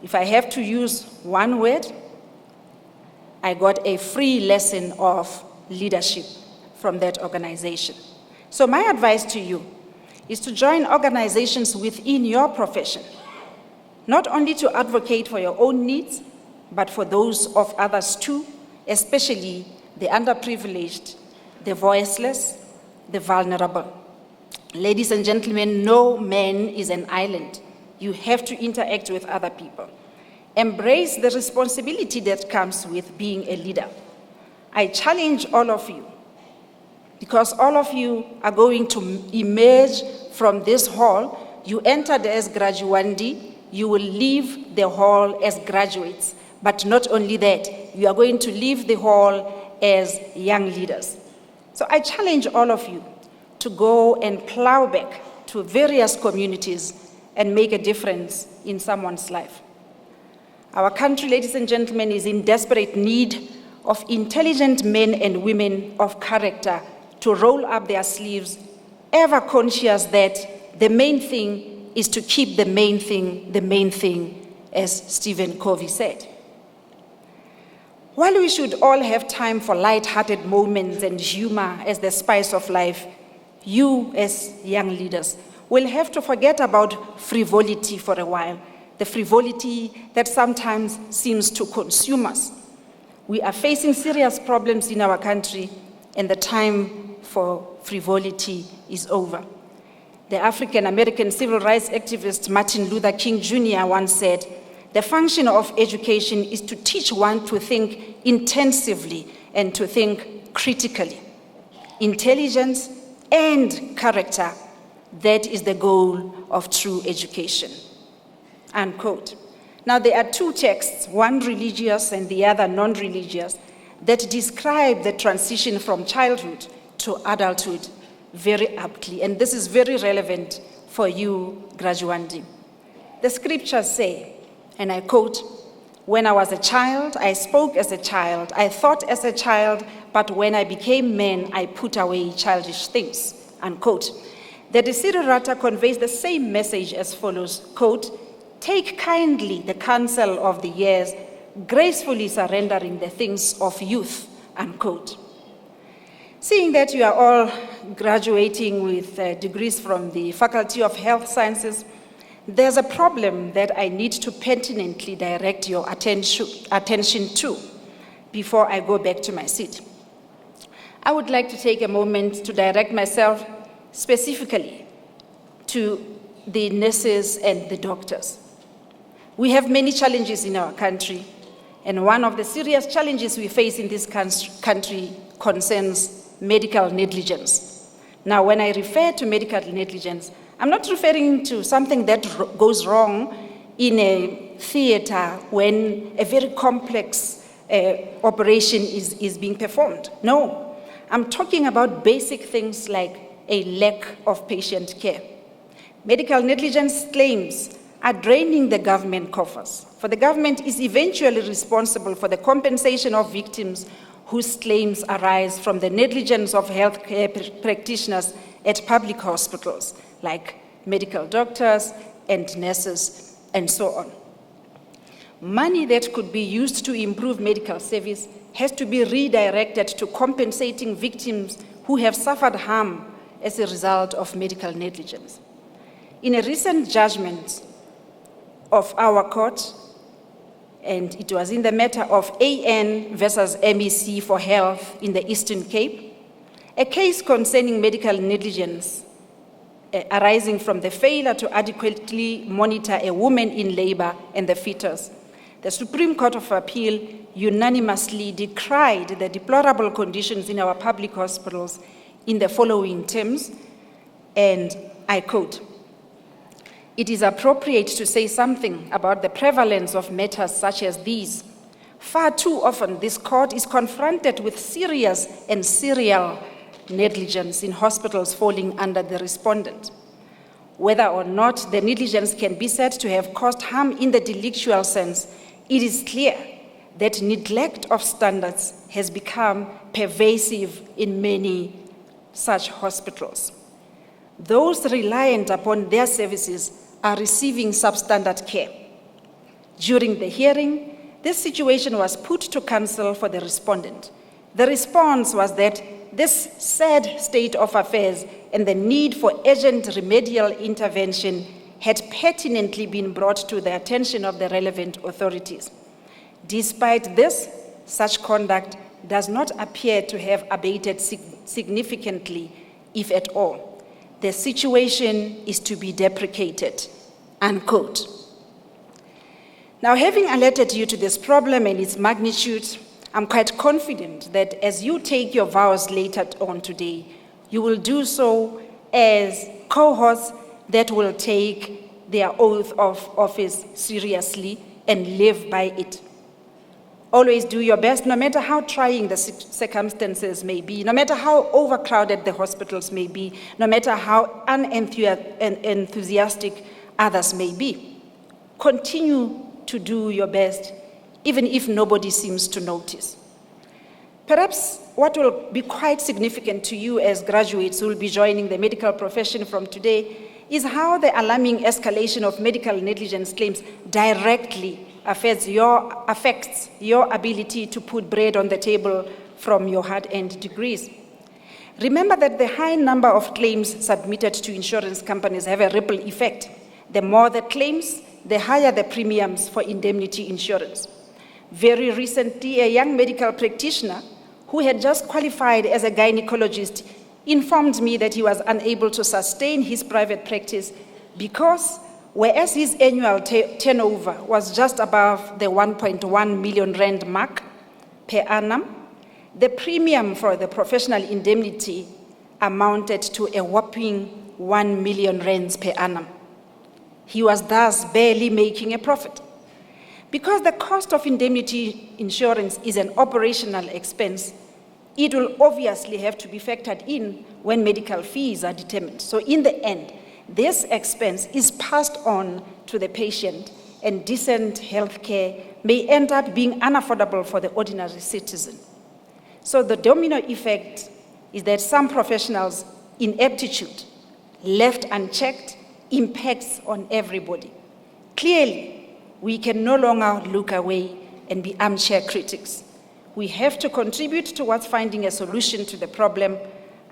If I have to use one word, I got a free lesson of leadership from that organization. So my advice to you is to join organizations within your profession, not only to advocate for your own needs, but for those of others too, especially the underprivileged, the voiceless, the vulnerable. Ladies and gentlemen, no man is an island. You have to interact with other people. Embrace the responsibility that comes with being a leader. I challenge all of you, because all of you are going to emerge from this hall. You entered as graduandi, you will leave the hall as graduates. But not only that, you are going to leave the hall as young leaders. So I challenge all of you to go and plow back to various communities and make a difference in someone's life. Our country, ladies and gentlemen, is in desperate need of intelligent men and women of character to roll up their sleeves, ever conscious that the main thing is to keep the main thing, as Stephen Covey said. While we should all have time for light-hearted moments and humor as the spice of life, you, as young leaders, will have to forget about frivolity for a while, the frivolity that sometimes seems to consume us. We are facing serious problems in our country, and the time for frivolity is over. The African-American civil rights activist Martin Luther King Jr. once said, "The function of education is to teach one to think intensively and to think critically. Intelligence and character, that is the goal of true education." Unquote. Now, there are two texts, one religious and the other non-religious, that describe the transition from childhood to adulthood very aptly. And this is very relevant for you, graduandi. The scriptures say, and I quote, "When I was a child, I spoke as a child, I thought as a child, but when I became man, I put away childish things." Unquote. The Desiderata conveys the same message as follows, quote, "Take kindly the counsel of the years, gracefully surrendering the things of youth," unquote. Seeing that you are all graduating with degrees from the Faculty of Health Sciences, there's a problem that I need to pertinently direct your attention to before I go back to my seat. I would like to take a moment to direct myself specifically to the nurses and the doctors. We have many challenges in our country, and one of the serious challenges we face in this country concerns medical negligence. Now, when I refer to medical negligence, I'm not referring to something that goes wrong in a theater when a very complex operation is being performed. No, I'm talking about basic things like a lack of patient care. Medical negligence claims are draining the government coffers, for the government is eventually responsible for the compensation of victims whose claims arise from the negligence of healthcare practitioners at public hospitals, like medical doctors and nurses, and so on. Money that could be used to improve medical service has to be redirected to compensating victims who have suffered harm as a result of medical negligence. In a recent judgment of our court, and it was in the matter of AN versus MEC for Health in the Eastern Cape, a case concerning medical negligence arising from the failure to adequately monitor a woman in labor and the fetus. The Supreme Court of Appeal unanimously decried the deplorable conditions in our public hospitals in the following terms, and I quote, "It is appropriate to say something about the prevalence of matters such as these. Far too often, this court is confronted with serious and serial negligence in hospitals falling under the respondent. Whether or not the negligence can be said to have caused harm in the delictual sense, it is clear that neglect of standards has become pervasive in many such hospitals. Those reliant upon their services are receiving substandard care. During the hearing, this situation was put to counsel for the respondent. The response was that this sad state of affairs and the need for urgent remedial intervention had pertinently been brought to the attention of the relevant authorities. Despite this, such conduct does not appear to have abated significantly, if at all. The situation is to be deprecated," unquote. Now, having alerted you to this problem and its magnitude, I'm quite confident that as you take your vows later on today, you will do so as cohorts that will take their oath of office seriously and live by it. Always do your best, no matter how trying the circumstances may be, no matter how overcrowded the hospitals may be, no matter how unenthusiastic others may be. Continue to do your best, even if nobody seems to notice. Perhaps what will be quite significant to you as graduates who will be joining the medical profession from today is how the alarming escalation of medical negligence claims directly affects your ability to put bread on the table from your hard-earned degrees. Remember that the high number of claims submitted to insurance companies have a ripple effect. The more the claims, the higher the premiums for indemnity insurance. Very recently, a young medical practitioner who had just qualified as a gynecologist informed me that he was unable to sustain his private practice because whereas his annual turnover was just above the 1.1 million rand mark per annum, the premium for the professional indemnity amounted to a whopping 1 million rands per annum. He was thus barely making a profit. Because the cost of indemnity insurance is an operational expense, it will obviously have to be factored in when medical fees are determined. So in the end, this expense is passed on to the patient, and decent health care may end up being unaffordable for the ordinary citizen. So the domino effect is that some professionals' ineptitude, left unchecked, impacts on everybody. Clearly, we can no longer look away and be armchair critics. We have to contribute towards finding a solution to the problem.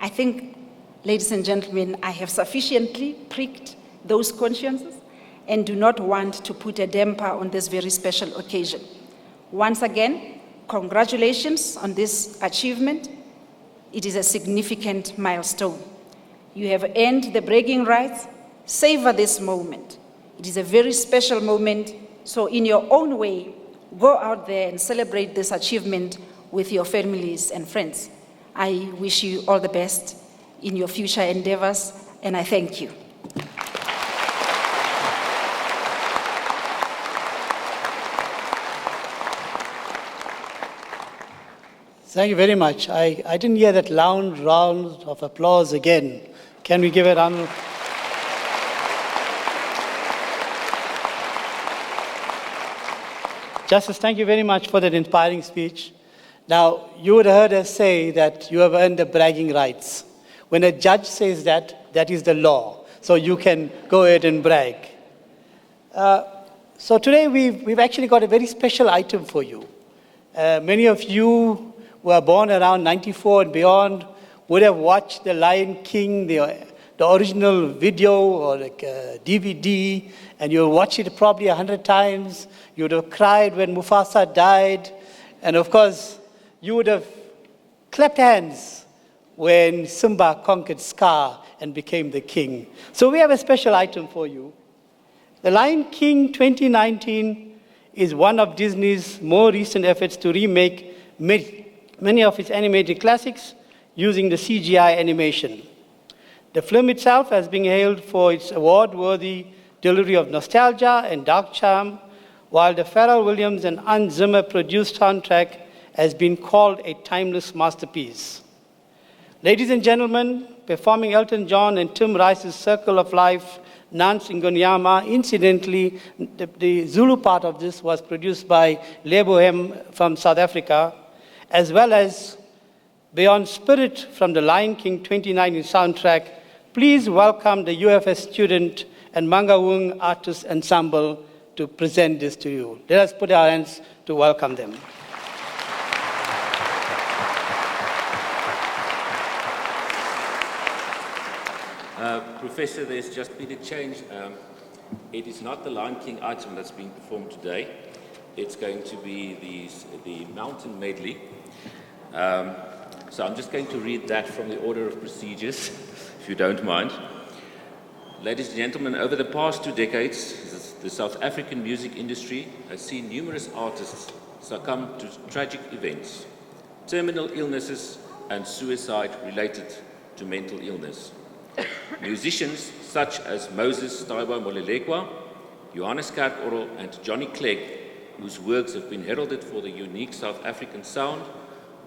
I think, ladies and gentlemen, I have sufficiently pricked those consciences and do not want to put a damper on this very special occasion. Once again, congratulations on this achievement. It is a significant milestone. You have earned the bragging rights. Savor this moment. It is a very special moment, so in your own way, go out there and celebrate this achievement with your families and friends. I wish you all the best in your future endeavors, and I thank you. Thank you very much. I didn't hear that loud round of applause again. Can we give a round of... Justice, thank you very much for that inspiring speech. Now, you would have heard us say that you have earned the bragging rights. When a judge says that, that is the law. So you can go ahead and brag. So today we've actually got a very special item for you. Many of you who were born around 94 and beyond would have watched The Lion King, the original video or like DVD, and you'll watch it probably 100 times. You would have cried when Mufasa died. And of course, you would have clapped hands when Simba conquered Scar and became the king. So we have a special item for you. The Lion King 2019 is one of Disney's more recent efforts to remake many of its animated classics using the CGI animation. The film itself has been hailed for its award-worthy delivery of nostalgia and dark charm, while the Pharrell Williams and Hans Zimmer produced soundtrack has been called a timeless masterpiece. Ladies and gentlemen, performing Elton John and Tim Rice's Circle of Life, Nance Ngonyama, incidentally, the Zulu part of this was produced by Lebohem from South Africa, as well as Beyond Spirit from the Lion King 2019 soundtrack. Please welcome the UFS student and Mangaung Artist Ensemble to present this to you. Let us put our hands to welcome them. Professor, there's just been a change. It is not the Lion King item that's being performed today. It's going to be the mountain medley. So I'm just going to read that from the order of procedures, if you don't mind. Ladies and gentlemen, over the past 2 decades, the South African music industry has seen numerous artists succumb to tragic events, terminal illnesses, and suicide related to mental illness. Musicians such as Moses Taiba Molelekwa, Johannes Kerkorrel, and Johnny Clegg whose works have been heralded for the unique South African sound,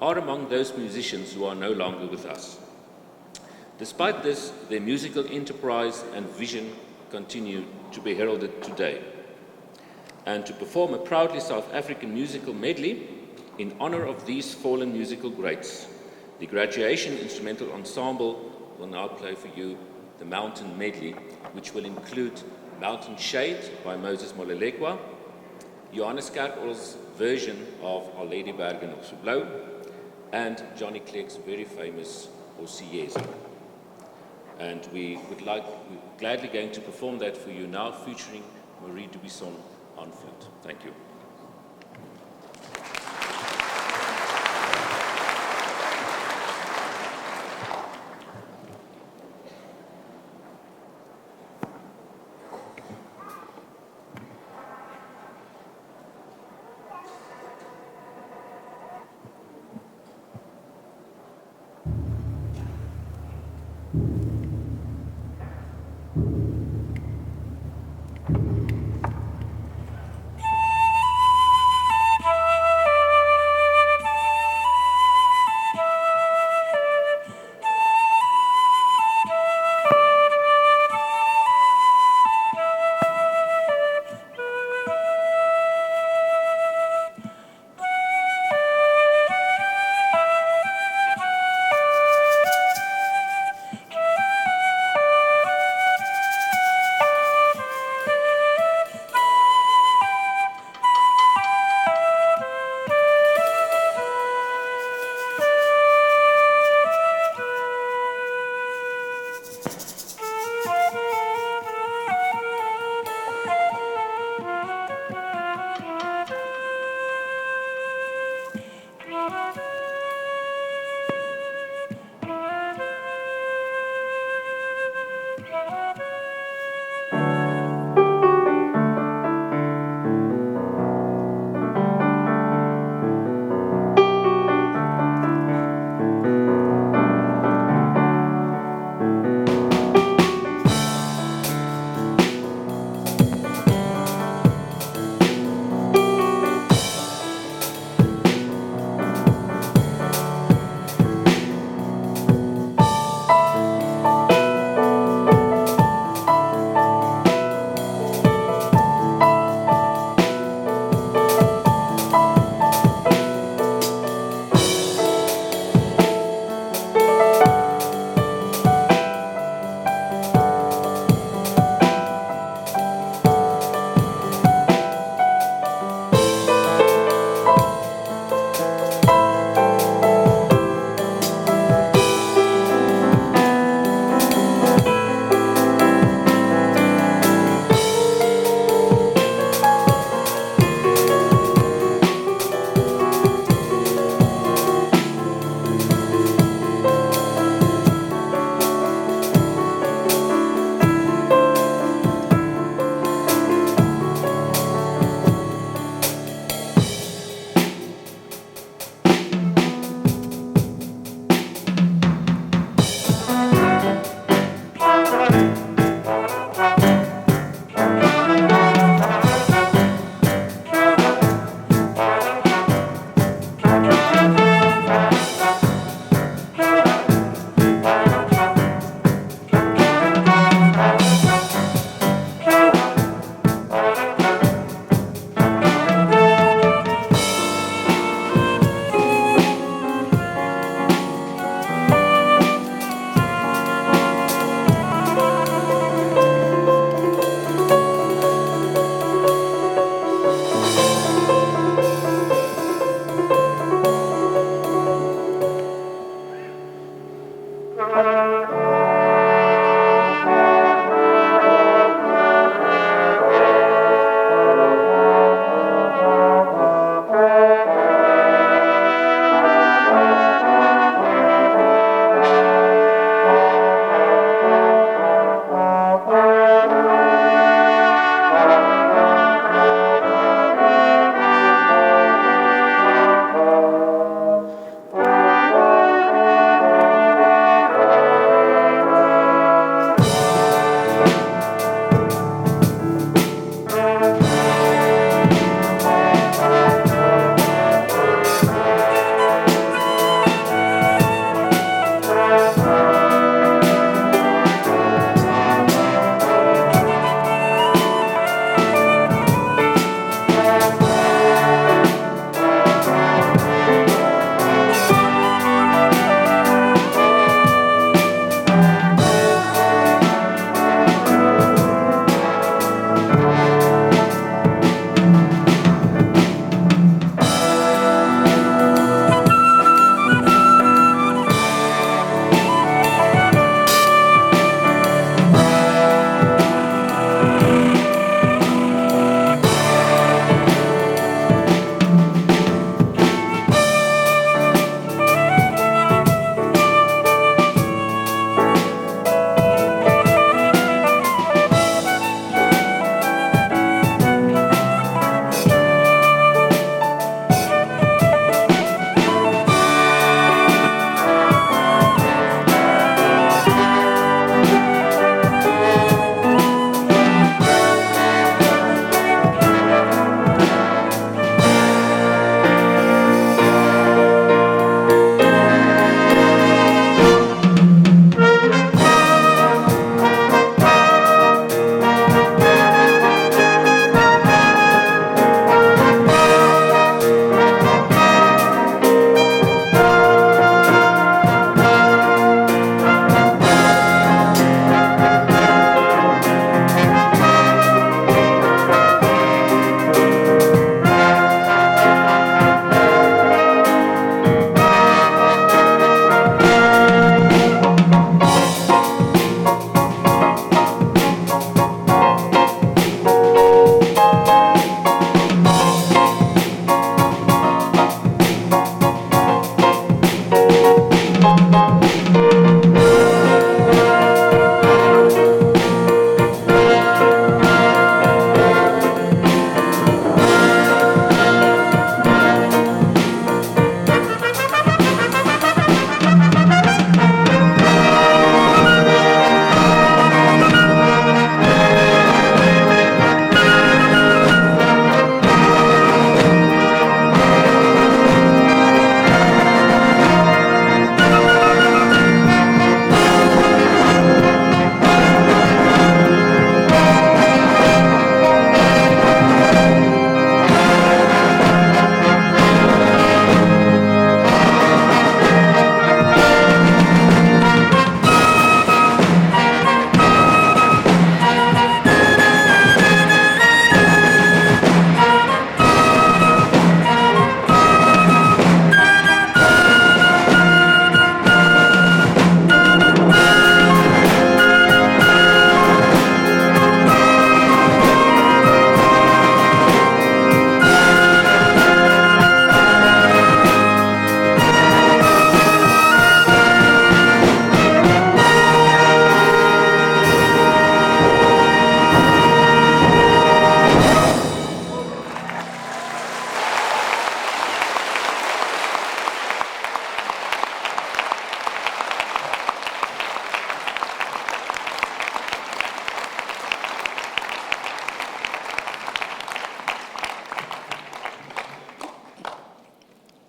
are among those musicians who are no longer with us. Despite this, their musical enterprise and vision continue to be heralded today. And to perform a proudly South African musical medley in honor of these fallen musical greats, the Graduation Instrumental Ensemble will now play for you the Mountain Medley, which will include Mountain Shade by Moses Molelekwa, Johannes Kerkor's version of Our Lady Bergen op so Blou, and Johnny Clegg's very famous Osiyeza. And we're gladly going to perform that for you now, featuring Marie Dubuisson on flute. Thank you.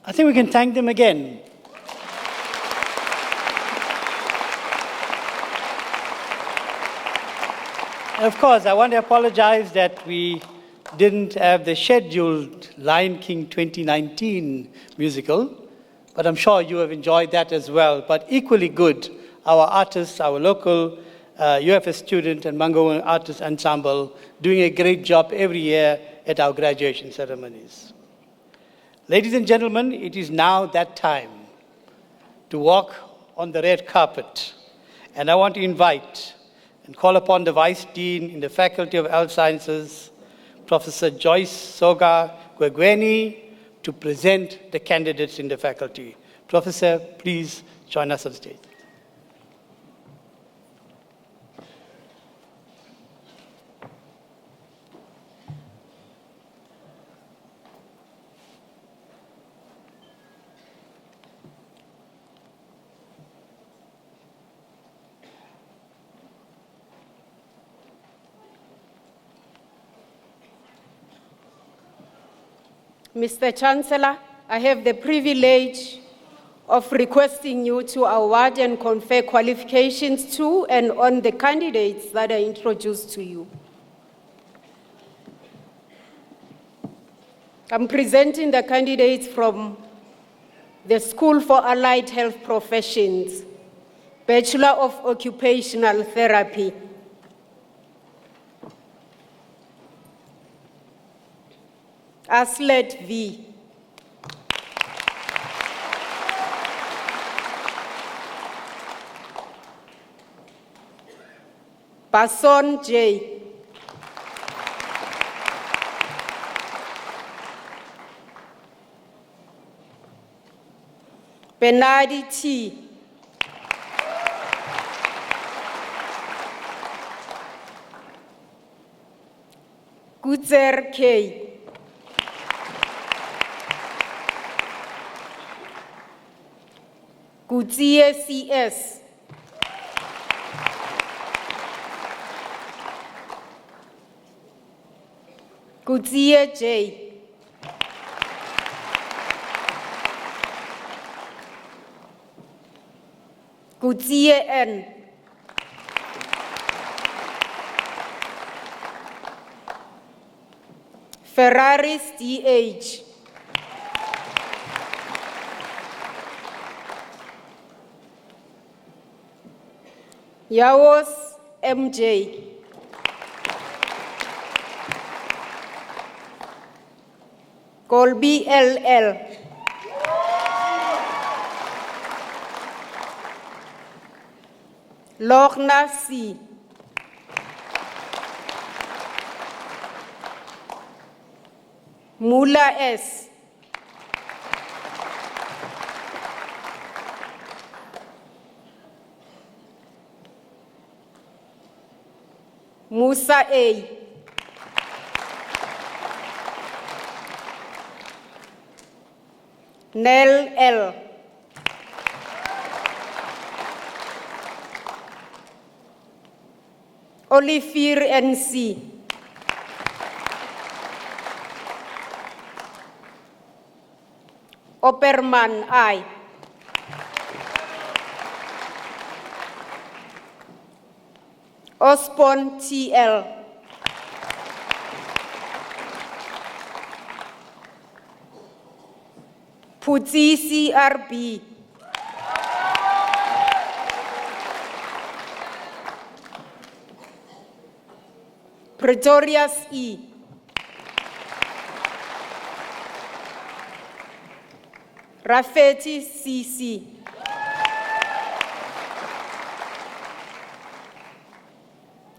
I think we can thank them again. And of course, I want to apologize that we didn't have the scheduled Lion King 2019 musical, but I'm sure you have enjoyed that as well. But equally good, our artists, our local UFS student and Mango Artist Ensemble doing a great job every year at our graduation ceremonies. Ladies and gentlemen, it is now that time to walk on the red carpet. And I want to invite and call upon the Vice Dean in the Faculty of Health Sciences, Professor Joyce Soga Gwegweni, to present the candidates in the faculty. Professor, please join us on stage. Mr. Chancellor, I have the privilege of requesting you to award and confer qualifications to and on the candidates that I introduced to you. I'm presenting the candidates from the School for Allied Health Professions, Bachelor of Occupational Therapy. Aslet V. Bason J. Bernardi T. Gutzer K. Gutsie CS. Gutsie J. Gutsie N. Ferraris DH. Yawos MJ. Colby LL. Lorna C. Mula S. Musa A. Nell L. Olivier NC. Opperman I. Osborne TL. Putzi CRB. Pretorius E. Rafeti CC.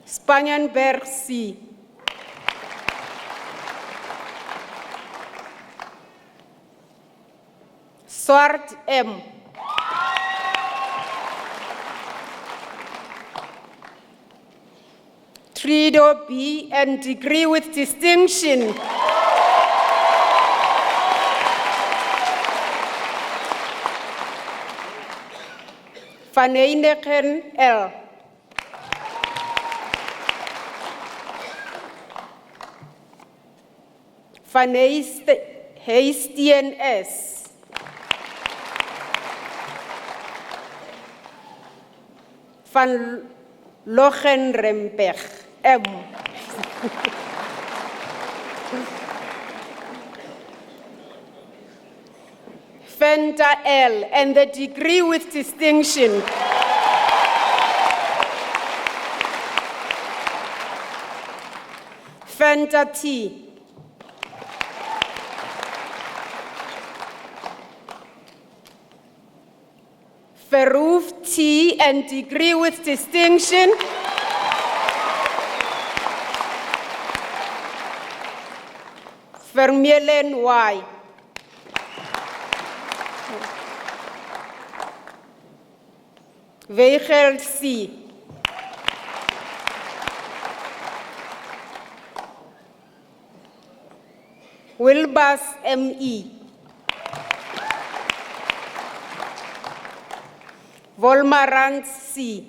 Spangenberg C. Swart M. Trido B and degree with distinction. Vaneineken L. Van Heistien S. Van Logenrempech, M. Fenta L, and the degree with distinction. Fenta T. Feroof T, and degree with distinction. Vermeulen Y. Weigel C. Wilbas M.E. Volmarant C.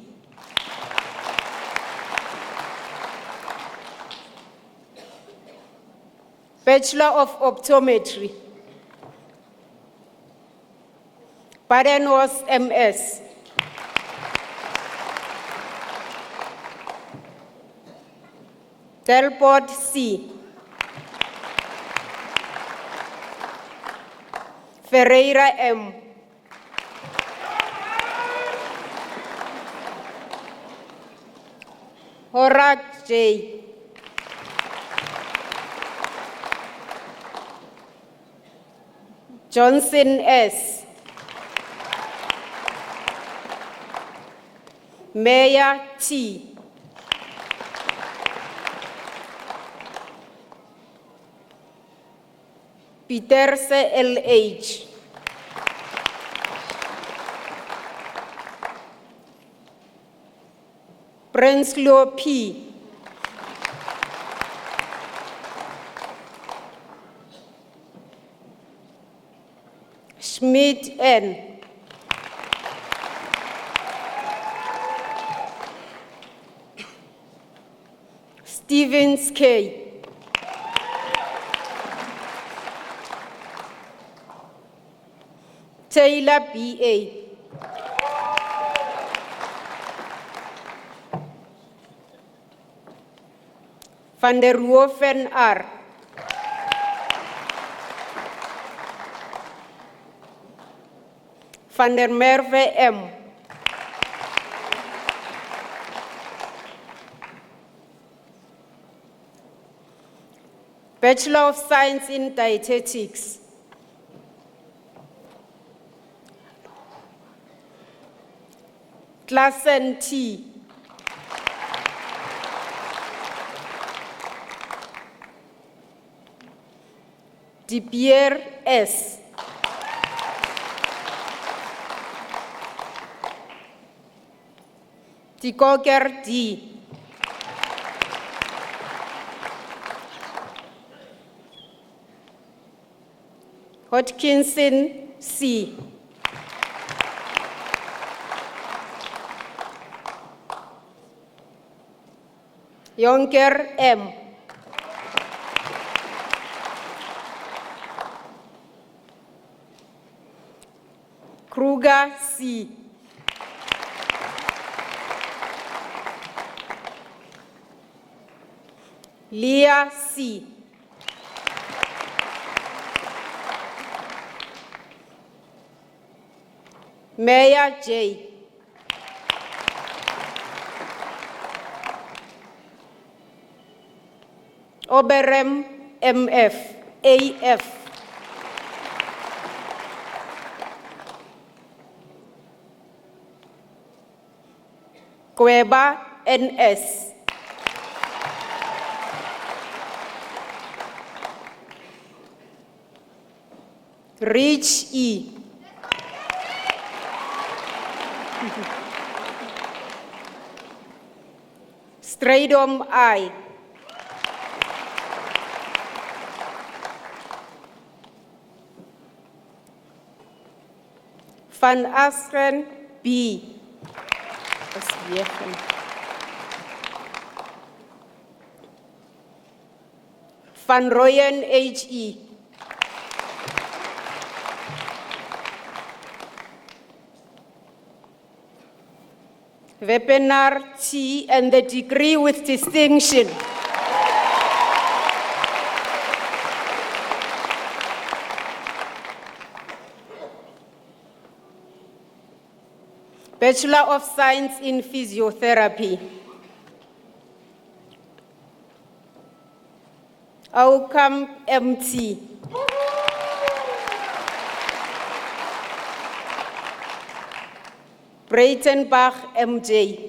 Bachelor of Optometry. Badenos M.S. Delport C. Ferreira M. Horak J. Johnson S. Mayor T. Peterse L.H. Prenslow P. Schmidt N. Stevens K. Taylor B.A. Van der Hoeven R. Van der Merwe M. Bachelor of Science in Dietetics. Klassen T. De Beer S. De Gogger D. Hodgkinson C. Jonker M. Kruger C. Leah C. Mayor J. Oberem MF, AF. Cueva NS. Rich E. Stradom I. Van Astren B. Van Rooyen H.E. Webinar T, and the degree with distinction. Bachelor of Science in Physiotherapy. Outcome MT. Breitenbach MJ.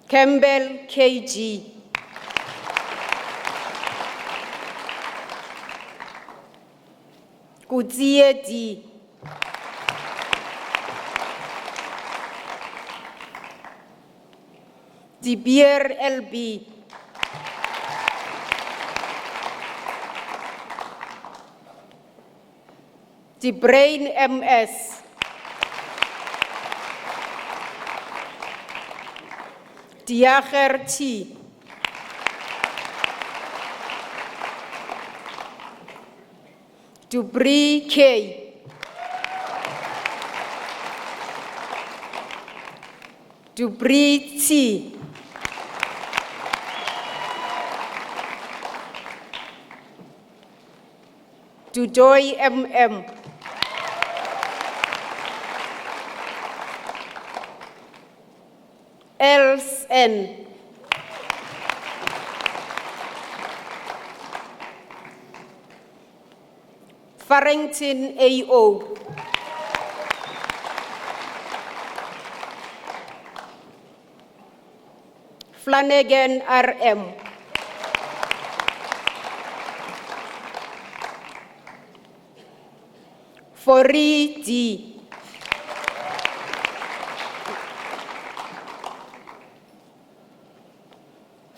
Campbell KG. Kudzie D. De Beer LB. De Brain MS. Diager T. Dubry K. Dubry T. Dudoy MM. Els N. Farrington AO. Flanagan RM. Fori D.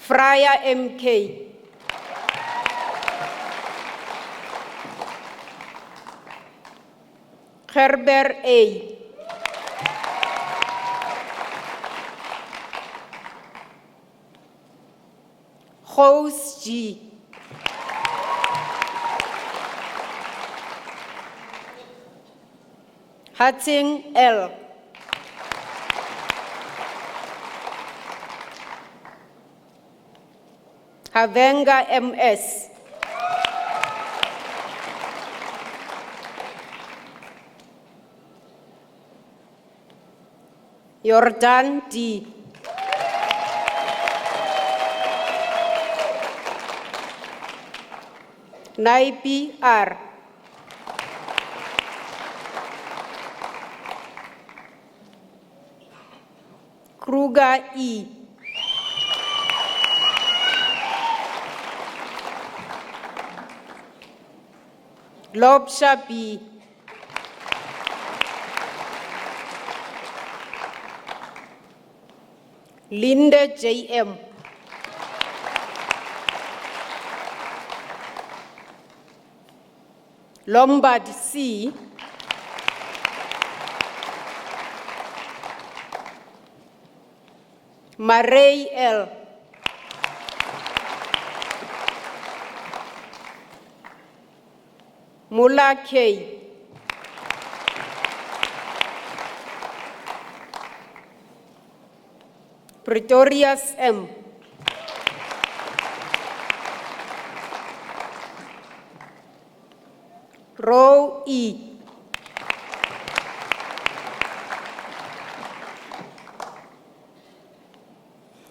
Fraya MK. Gerber A. Gous G. Hatting L. Havenga MS. Jordan D. Naipi R. Kruger E. Lobsha B. Linda JM. Lombard C. Maray L. Mula K. Pretorius M. Row E.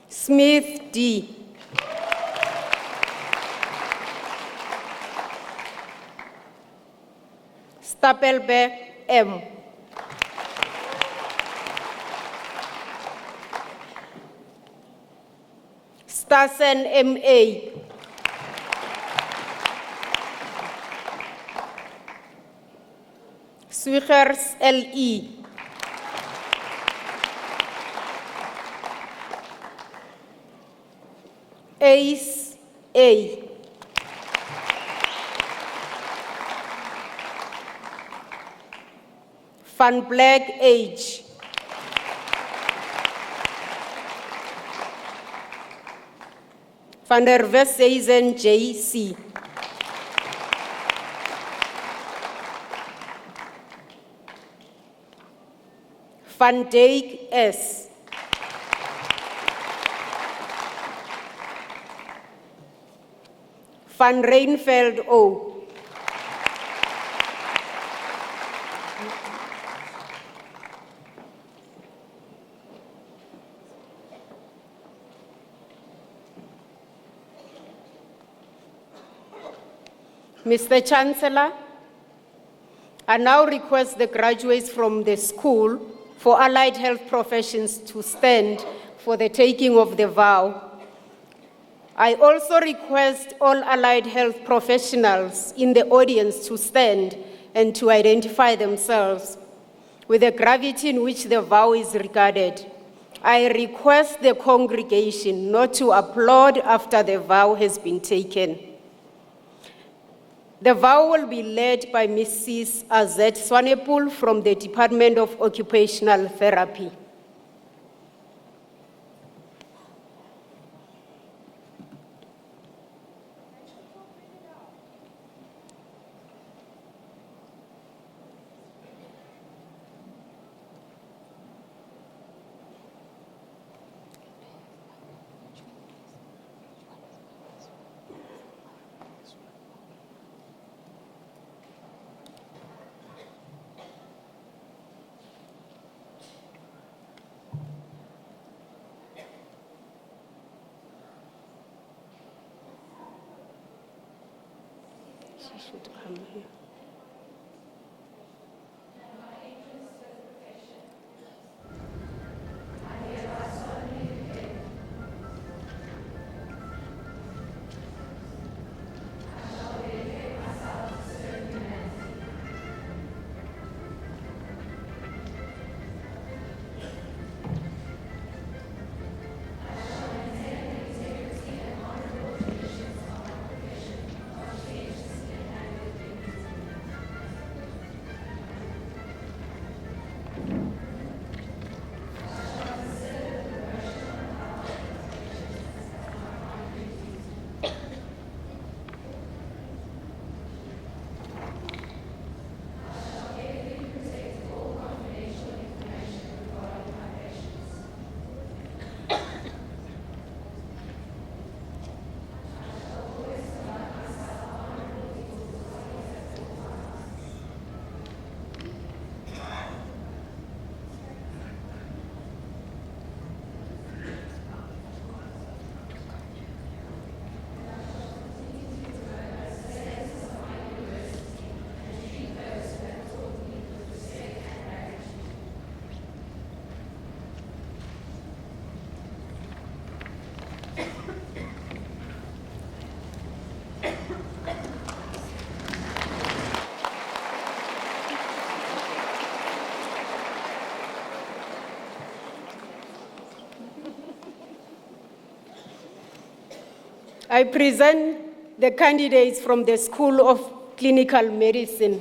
Smith D. Stapelbeck M. Stassen M.A. Swichers L.E. Ace A. Van Black H. Van der Westhuizen J.C. Van Dijk S. Van Reinfeld O. Mr. Chancellor, I now request the graduates from the School for Allied Health Professions to stand for the taking of the vow. I also request all allied health professionals in the audience to stand and to identify themselves with the gravity in which the vow is regarded. I request the congregation not to applaud after the vow has been taken. The vow will be led by Mrs. Azette Swanepoel from the Department of Occupational Therapy. Should come here. I present the candidates from the School of Clinical Medicine.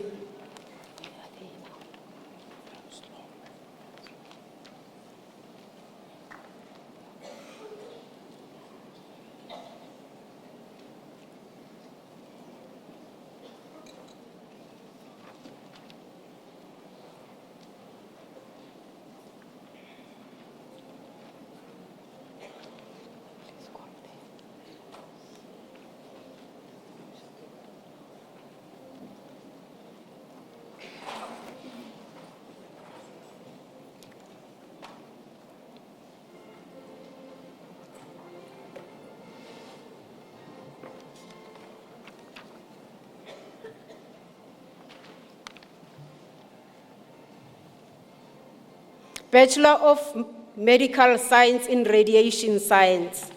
Bachelor of Medical Science in Radiation Science.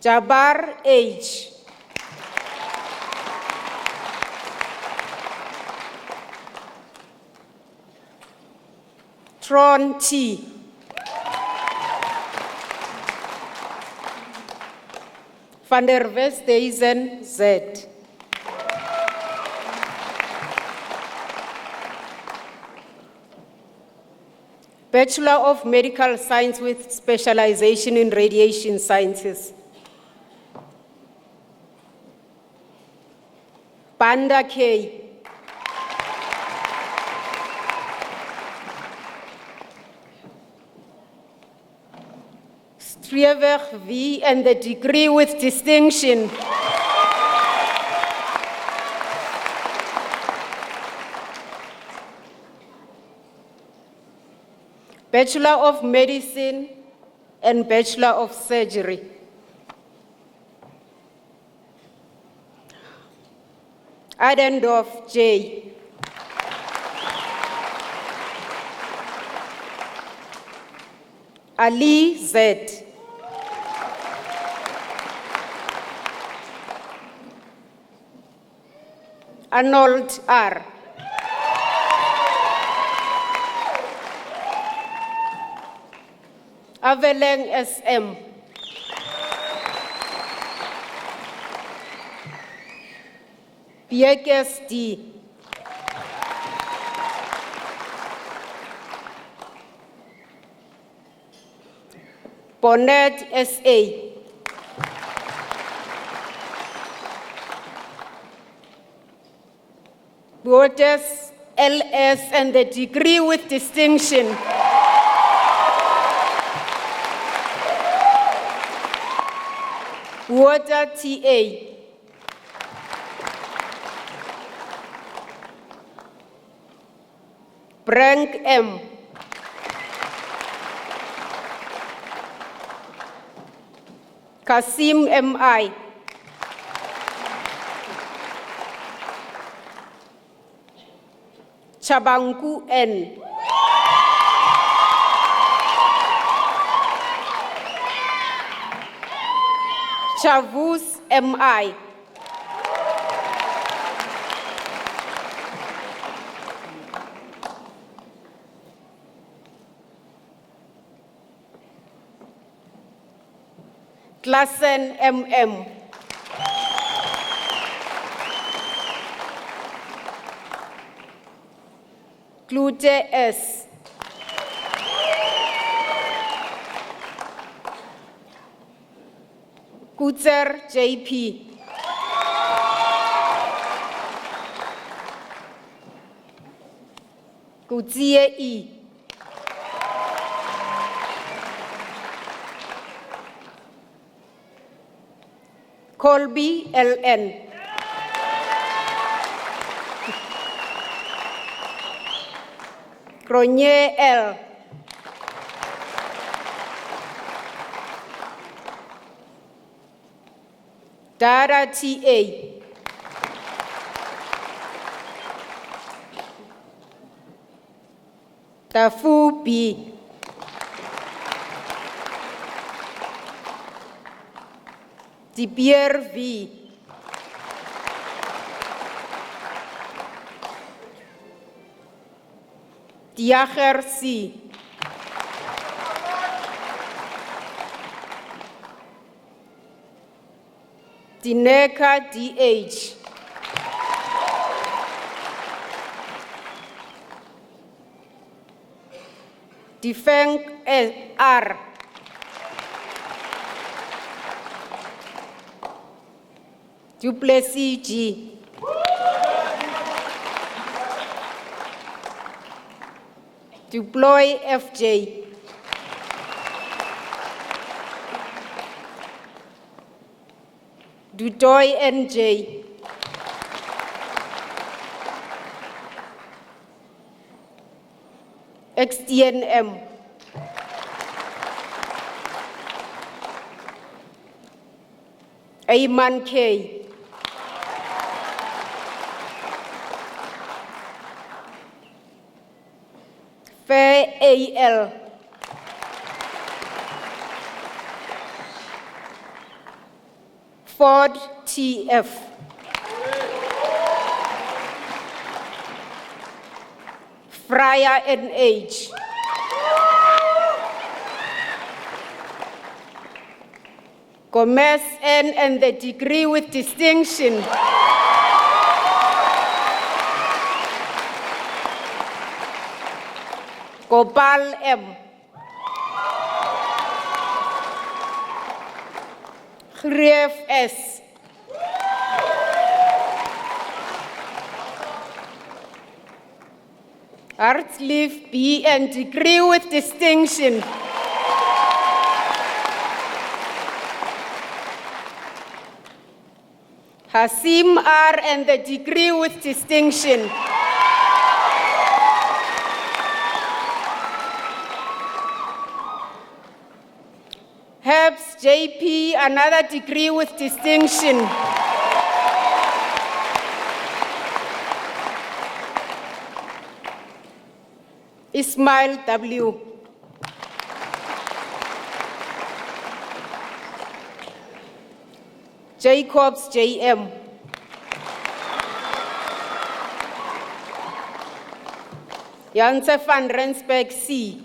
Jabbar H. Tron T. Van der Westhuizen Z. Bachelor of Medical Science with specialization in Radiation Sciences. Banda K. 3 V and the degree with distinction. Bachelor of Medicine and Bachelor of Surgery. Adendorf J. Ali Z. Arnold R. Aveleng SM. Biekes D. Bonnet SA. Waters LS and the degree with distinction. Water TA. Brank M. Kasim MI. Chabangu N. Chavus MI. Klassen MM. Klute S. Kutzer JP. Kutie E. Colby LN. Cronje L. Dara TA. Tafu B. Dibier V. Diacher C. Dineka DH. Defeng R. Duplessis G. Deploy FJ. Dutoy NJ. XDNM. Ayman K. Fair AL. Ford TF. Fryer NH. Gomez N and the degree with distinction. Gopal M. UFS. Hartsleaf B and degree with distinction. Kasim R. and the degree with distinction. Herbs JP, another degree with distinction. Ismail W. Jacobs JM. Janse van Rensburg C.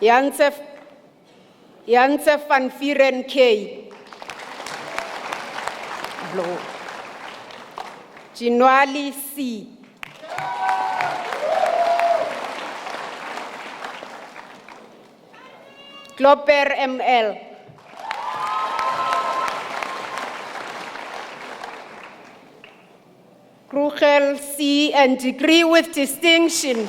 Janse van Vieren K. Jinwali C. Klopper ML. Krugel C and degree with distinction.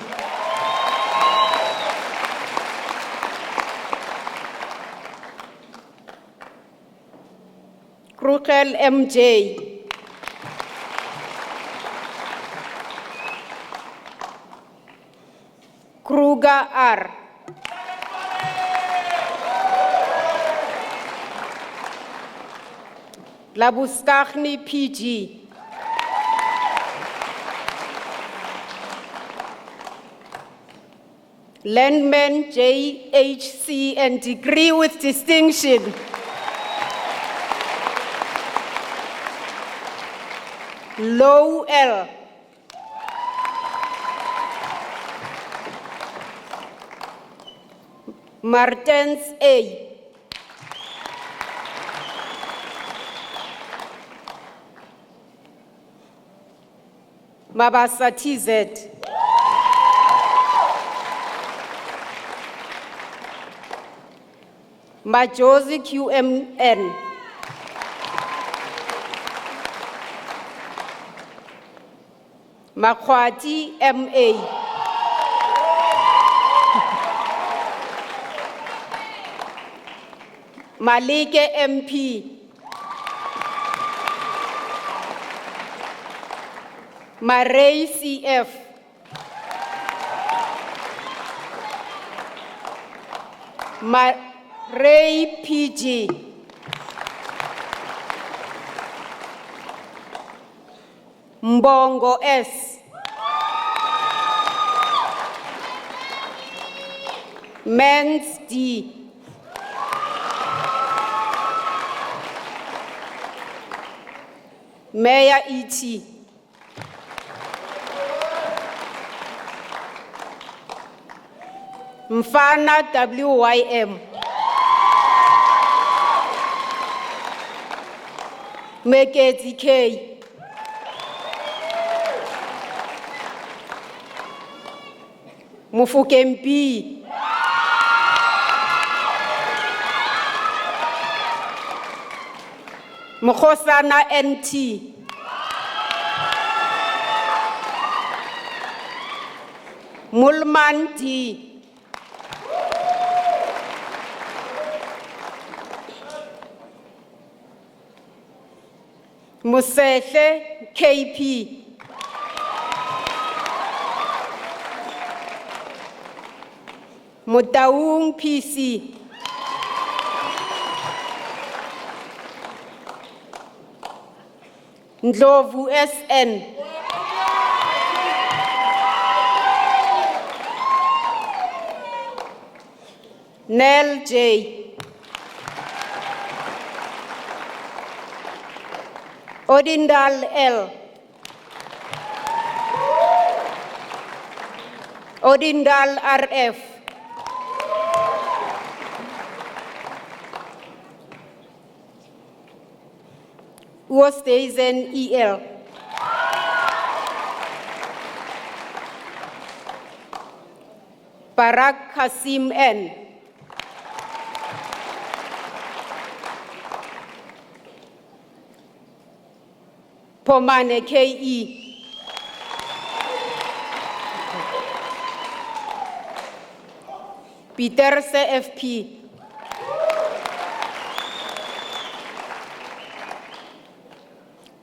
Krugel MJ. Kruger R. Labuskachny PG. Landman JHC and degree with distinction. Low L. Martens A. Mabasa TZ. Majozi QMN. Makwati MA. Malike MP. Maray CF. Maray PG. Mbongo S. Mans D. Mayor ET. Mfana WYM. Meketi K. Mufukempi. Mkhosana NT. Mulman D. Musehle KP. Mutaung PC. Ndlovu SN. Nell J. Odindal L. Odindal RF. Woesthuizen EL. Barak Kasim N. Pomane KE. Peter CFP.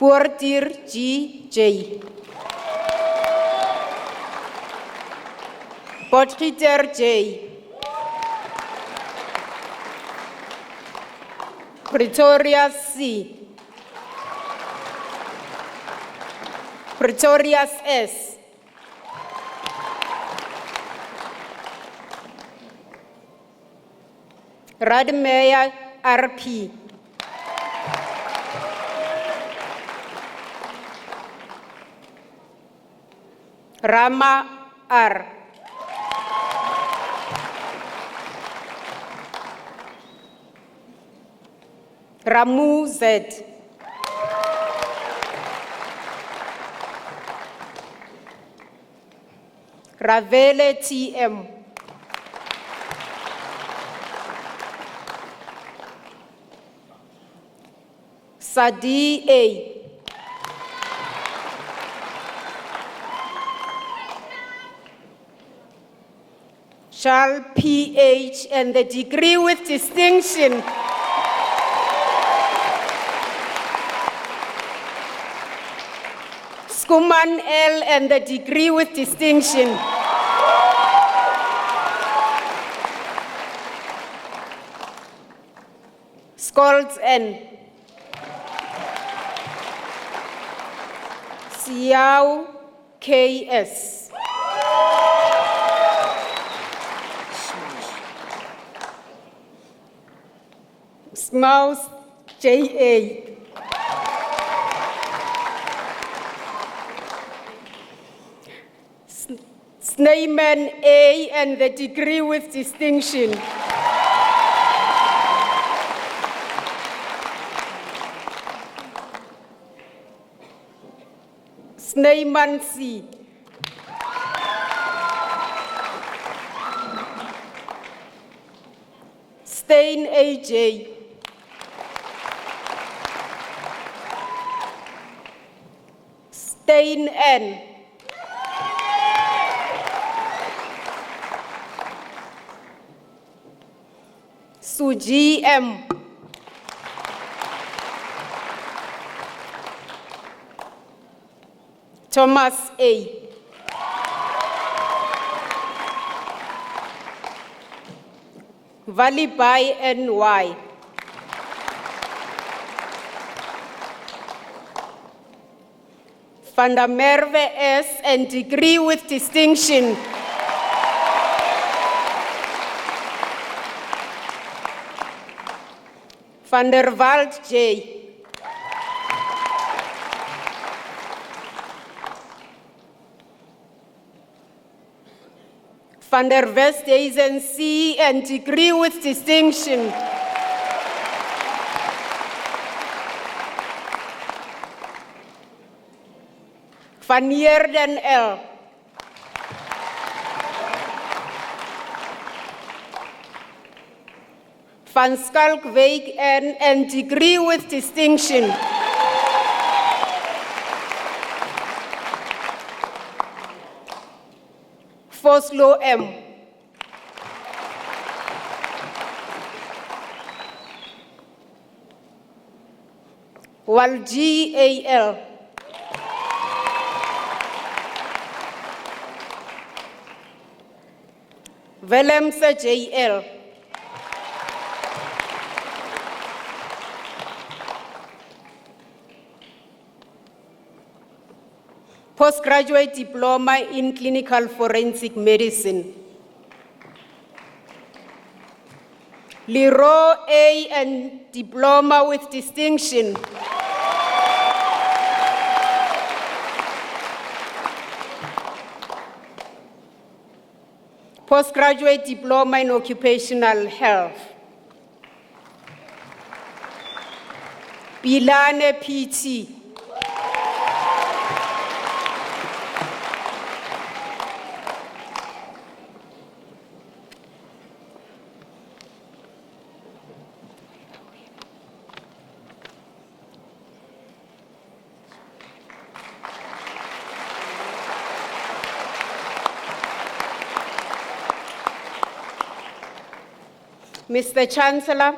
Portir G.J. Potgieter J. Pretorius C. Pretorius S. Radmeyer R.P. Rama R. Ramu Z. Ravele T.M. Sadi A. Shall P.H. and the degree with distinction. Skuman L and the degree with distinction. Scholz N. Siao K.S. Smaus J.A. Sneyman A and the degree with distinction. Sneyman C. Stein A.J. Stein N. Suji M. Thomas A. Valibai N.Y. Van der Merwe S. and degree with distinction. Van der Walt J. Van der Westhuizen C. and degree with distinction. Van Heerden L. Van Schalkwijk N. and degree with distinction. Foslo M. Walji A.L. Willemse J.L. Postgraduate diploma in clinical forensic medicine. Leroy A. and diploma with distinction. Postgraduate diploma in occupational health. Bilane P.T. Mr. Chancellor,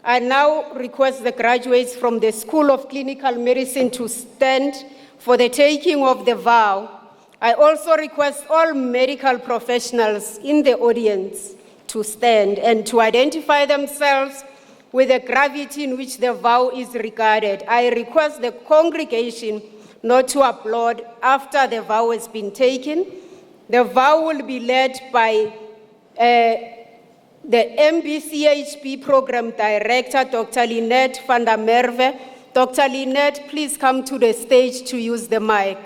I now request the graduates from the School of Clinical Medicine to stand for the taking of the vow. I also request all medical professionals in the audience to stand and to identify themselves with the gravity in which the vow is regarded. I request the congregation not to applaud after the vow has been taken. The vow will be led by the MBCHP Program Director, Dr. Lynette van der Merwe. Dr. Lynette, please come to the stage to use the mic.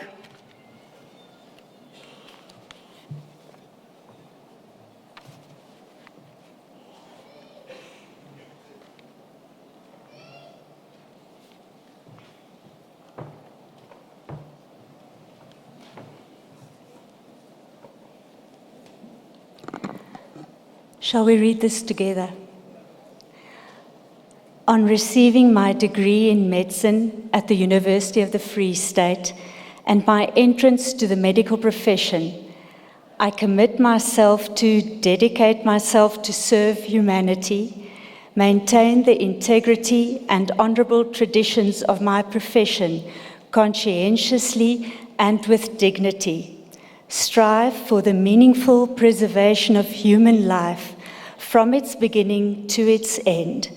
Shall we read this together? On receiving my degree in medicine at the University of the Free State and my entrance to the medical profession, I commit myself to dedicate myself to serve humanity, maintain the integrity and honorable traditions of my profession conscientiously and with dignity, strive for the meaningful preservation of human life from its beginning to its end,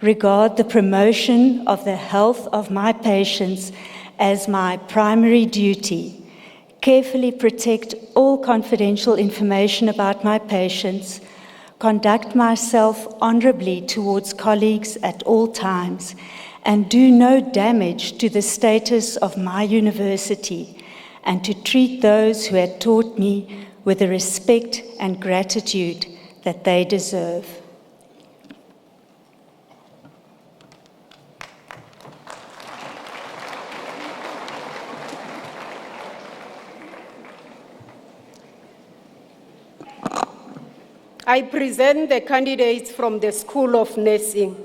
regard the promotion of the health of my patients as my primary duty, carefully protect all confidential information about my patients, conduct myself honorably towards colleagues at all times, and do no damage to the status of my university, and to treat those who had taught me with the respect and gratitude that they deserve. I present the candidates from the School of Nursing.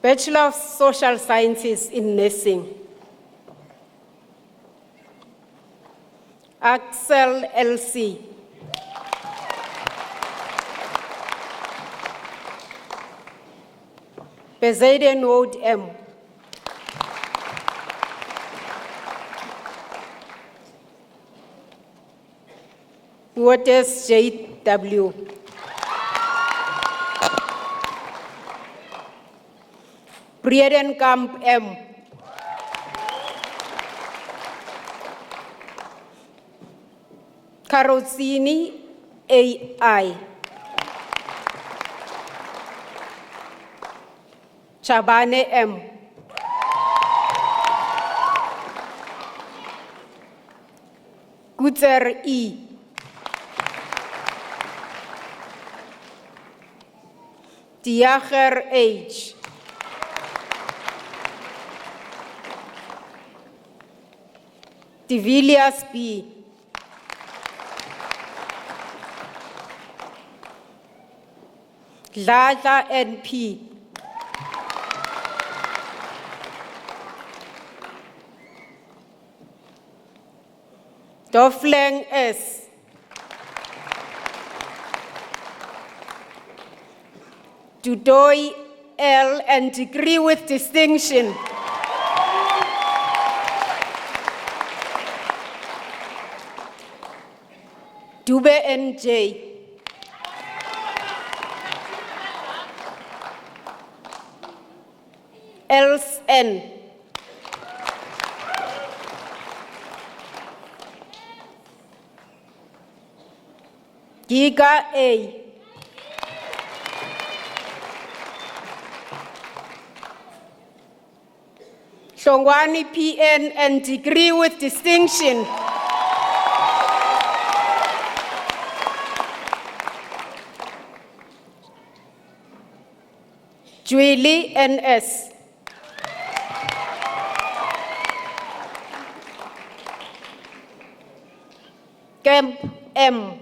Bachelor of Social Sciences in Nursing. Axel LC. Bezaiden Wood M. Waters JW. Briedenkamp M. Carosini AI. Chabane M. Gutser E. Diacher H. De Villiers B. Dladla NP. Dofleng S. Dudoi L and degree with distinction. Dube NJ. Else N. Giga A. Hlongwani PN and degree with distinction. Julie NS. Kemp M.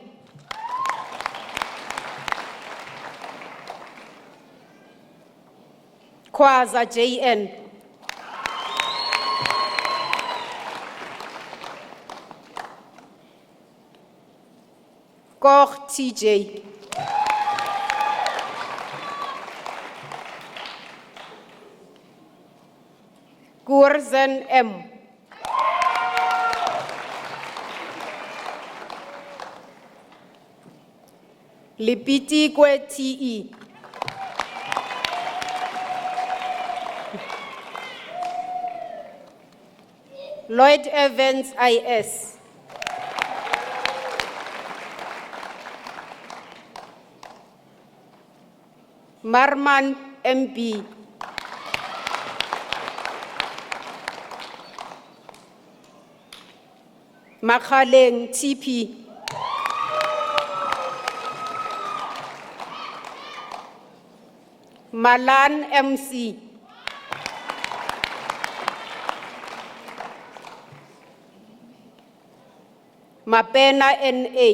Kwaza JN. Koch TJ. Gurzen M. Lipitikwe TE. Lloyd Evans IS. Marman MP. Makhaleng TP. Malan MC. Mapena NA.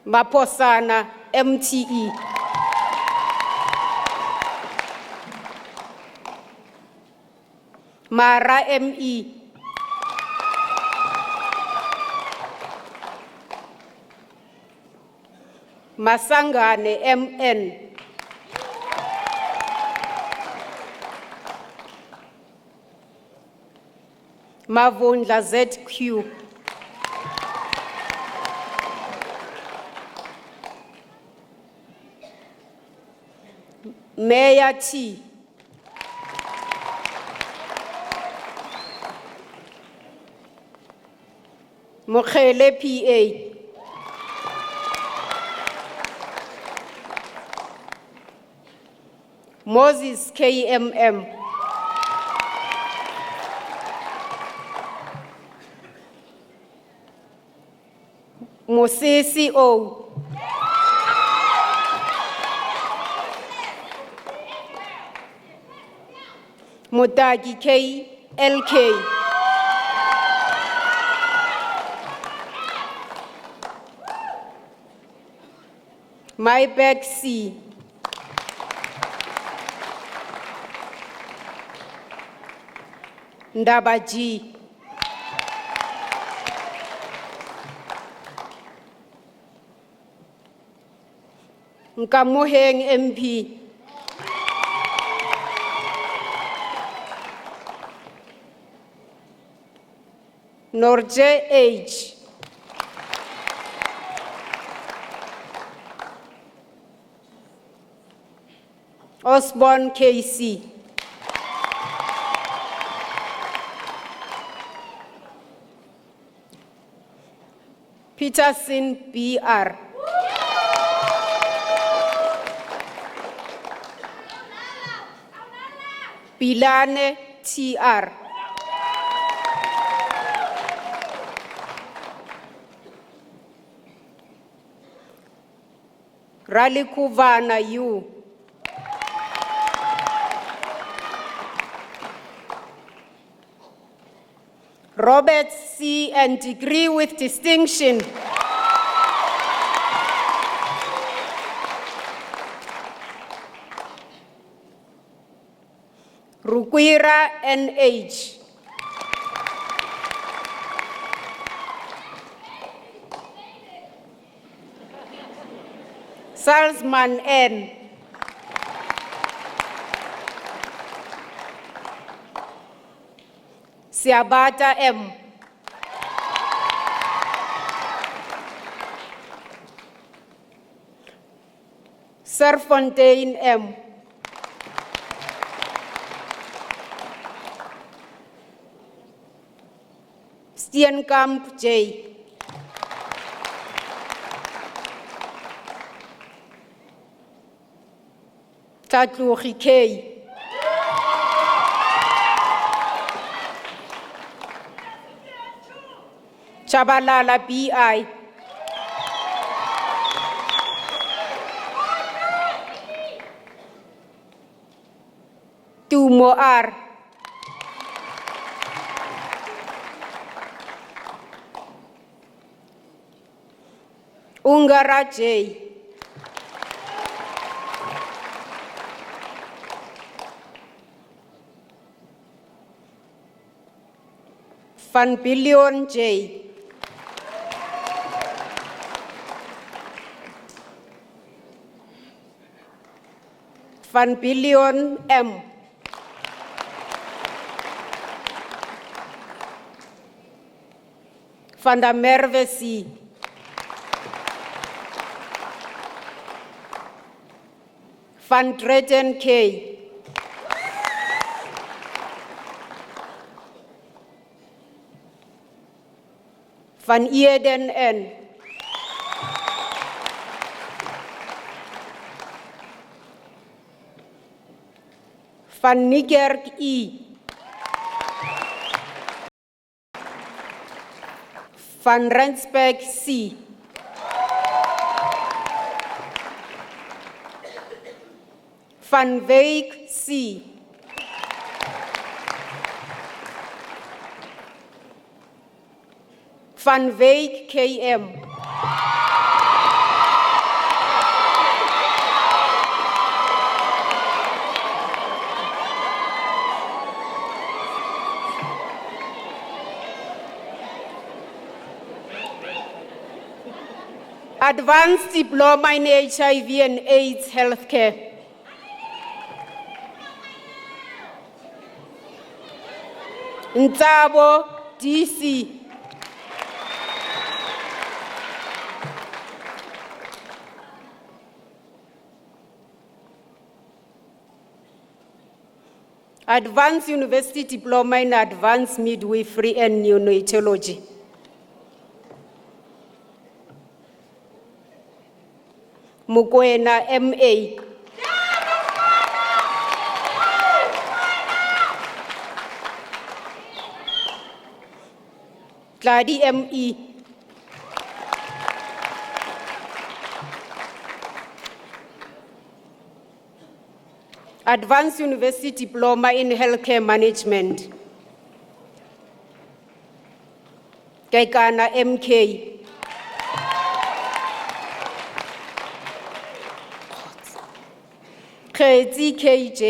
Maposana MTE. Mara ME. Masangane MN. Mavundla ZQ. Mayor T. Mokhele PA. Moses KMM. Mosisi O. Mutagi K LK. Myback C. Ndaba G. Nkamoheng MP. Norje H. Osborne KC. Peterson BR. Bilane TR. Ralikuvana U. Robert C. and degree with distinction. Rukwira NH. Salzman N. Siabata M. Serfontaine M. Steenkamp J. Tlatlogi K. Chabalala BI. Tumo R. Ungara J. Van Billion J. Van Billion M. Van der Merwe C. Van Dreden K. Van Eden N. Van Niekerk E. Van Rensburg C. Van Wyk C. Van Wyk KM. Advanced Diploma in HIV and AIDS Healthcare. Ntabo DC. Advanced University Diploma in Advanced Midwifery and Neonatology. Mukwena MA. Gladi ME. Advanced University Diploma in Healthcare Management. Kaikana MK. Khetsi KJ.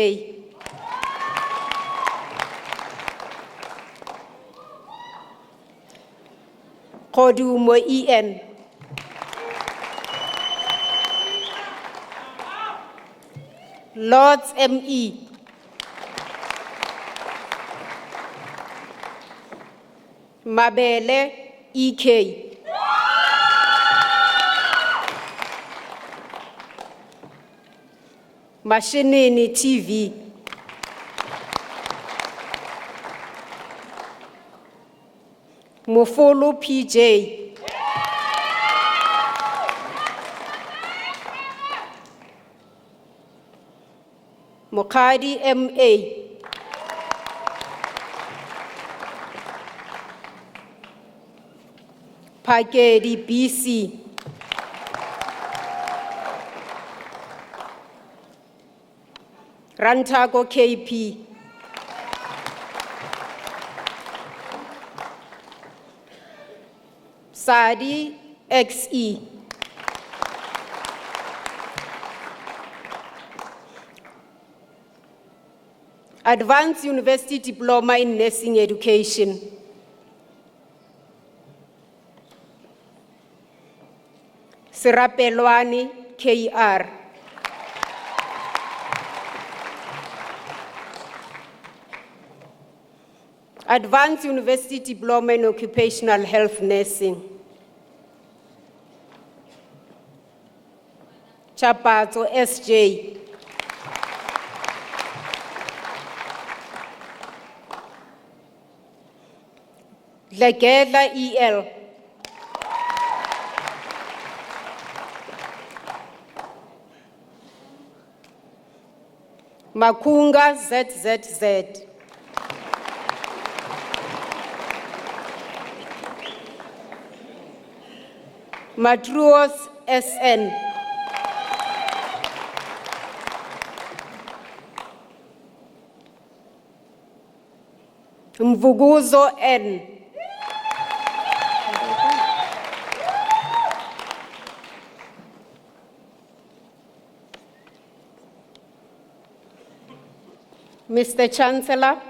Kodumo EN. Lords ME. Mabele EK. Mashinini TV. Mufulu PJ. Mokadi MA. Pagedi BC. Rantago KP. Sadi XE. Advanced University Diploma in Nursing Education. Serapelwani KR. Advanced University Diploma in Occupational Health Nursing. Chapato SJ. Legela EL. Makunga ZZZ. Matruos SN. Mvuguzo N. Mr. Chancellor,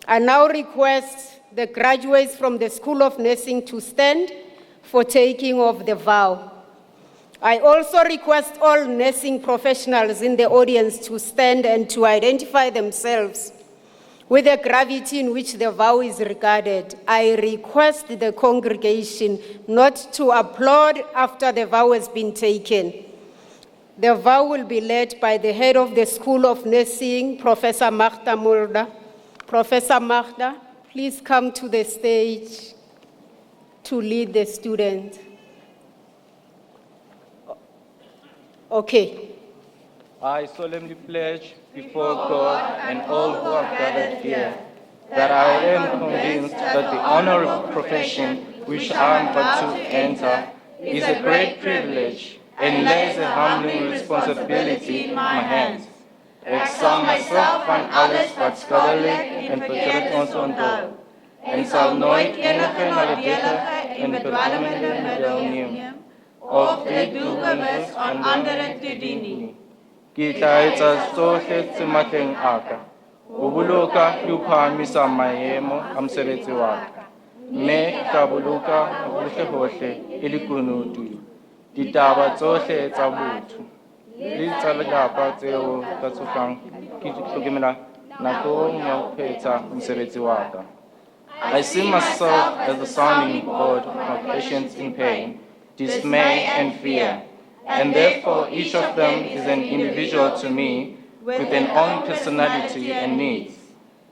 I now request the graduates from the School of Nursing to stand for taking of the vow. I also request all nursing professionals in the audience to stand and to identify themselves with the gravity in which the vow is regarded. I request the congregation not to applaud after the vow has been taken. The vow will be led by the head of the School of Nursing, Professor Magda Mulder. Professor Magda, please come to the stage to lead the students. Okay. I solemnly pledge before God and all who are gathered here that I am convinced that the honorable profession which I am but to enter is a great privilege and lays a humbling responsibility in my hands. Exam myself van alles wat skadelijk en verkeerd ons onthou, en zal nooit enige nadelige en bedwelmende middel nemen, of dit doelbewust aan anderen te dienen. Ke tla etsa tsohle tse matleng a ka, ho boloka le ho phahamisa maemo a mosebetsi wa ka, mme ka boloka hohle e le kunutu ditaba tsohle tsa botho le tsa lelapa tseo ka tsofang ke hlokomela nakong ya ho phetha mosebetsi wa ka. I see myself as the sounding board of patients in pain, dismay and fear, and therefore each of them is an individual to me with an own personality and needs.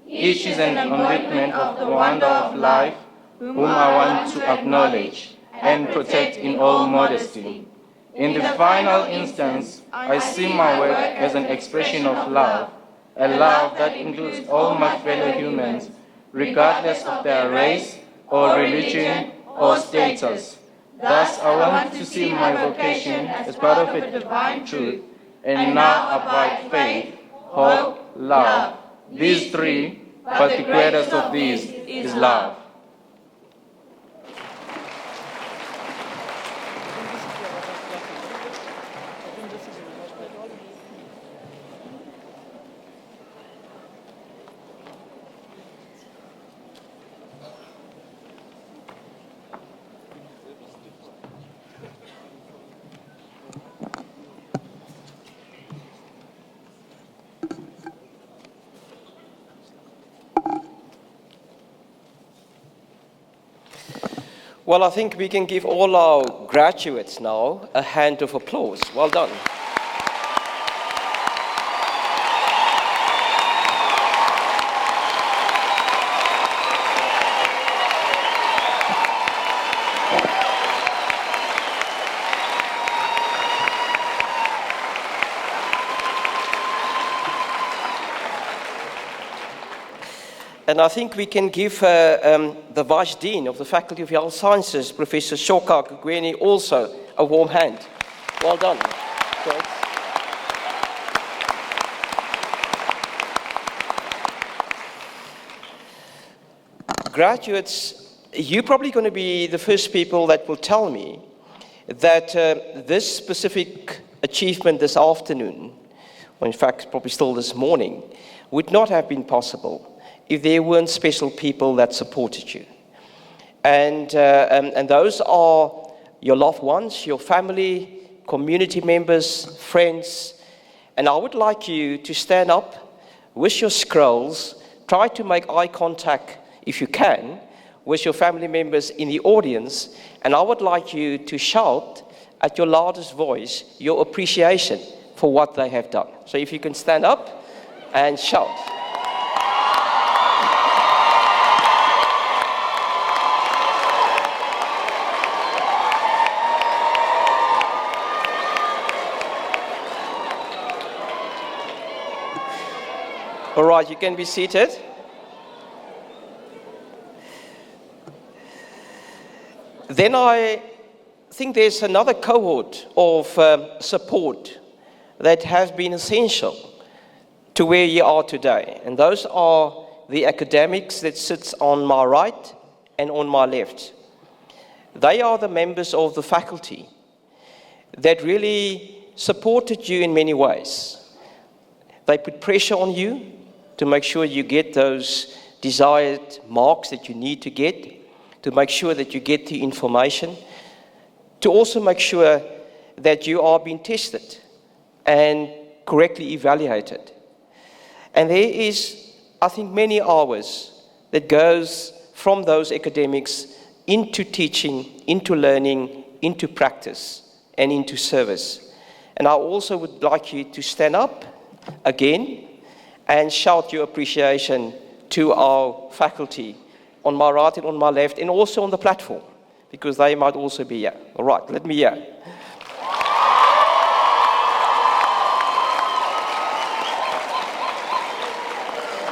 Each is an enrichment of the wonder of life whom I want to acknowledge and protect in all modesty. In the final instance, I see my work as an expression of love, a love that includes all my fellow humans, regardless of their race or religion or status. Thus, I want to see my vocation as part of a divine truth, and now abide faith, hope, love. These three, but the greatest of these is love. Well, I think we can give all our graduates now a hand of applause. Well done. And I think we can give the Vice Dean of the Faculty of Health Sciences, Professor Shoka Gugweni, also a warm hand. Well done. Great. Graduates, you're probably going to be the first people that will tell me that this specific achievement this afternoon, or in fact probably still this morning, would not have been possible if there weren't special people that supported you. And those are your loved ones, your family, community members, friends. And I would like you to stand up with your scrolls, try to make eye contact, if you can, with your family members in the audience. And I would like you to shout at your loudest voice your appreciation for what they have done. So if you can stand up and shout. All right, you can be seated. Then I think there's another cohort of support that has been essential to where you are today. And those are the academics that sits on my right and on my left. They are the members of the faculty that really supported you in many ways. They put pressure on you to make sure you get those desired marks that you need to get, to make sure that you get the information, to also make sure that you are being tested and correctly evaluated. And there is, I think, many hours that goes from those academics into teaching, into learning, into practice, and into service. And I also would like you to stand up again and shout your appreciation to our faculty on my right and on my left, and also on the platform, because they might also be here. All right, let me hear.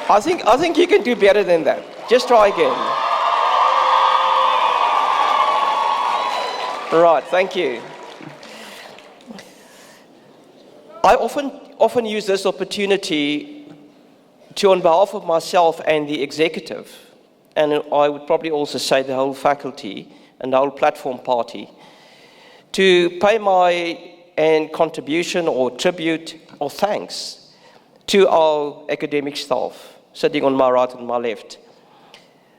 I think you can do better than that. Just try again. All right, thank you. I often use this opportunity to, on behalf of myself and the executive, and I would probably also say the whole faculty and the whole platform party, to pay my contribution or tribute or thanks to our academic staff sitting on my right and my left.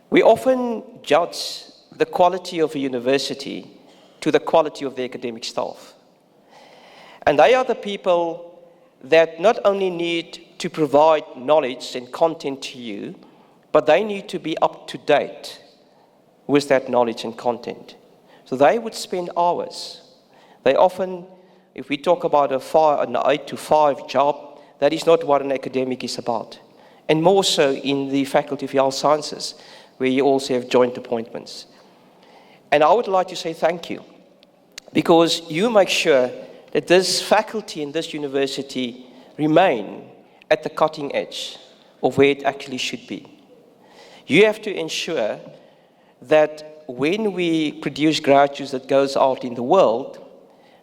We often judge the quality of a university to the quality of the academic staff. And they are the people that not only need to provide knowledge and content to you, but they need to be up to date with that knowledge and content. So they would spend hours. They often, if we talk about an 8 to 5 job, that is not what an academic is about. And more so in the Faculty of Health Sciences, where you also have joint appointments. And I would like to say thank you, because you make sure that this faculty and this university remain at the cutting edge of where it actually should be. You have to ensure that when we produce graduates that goes out in the world,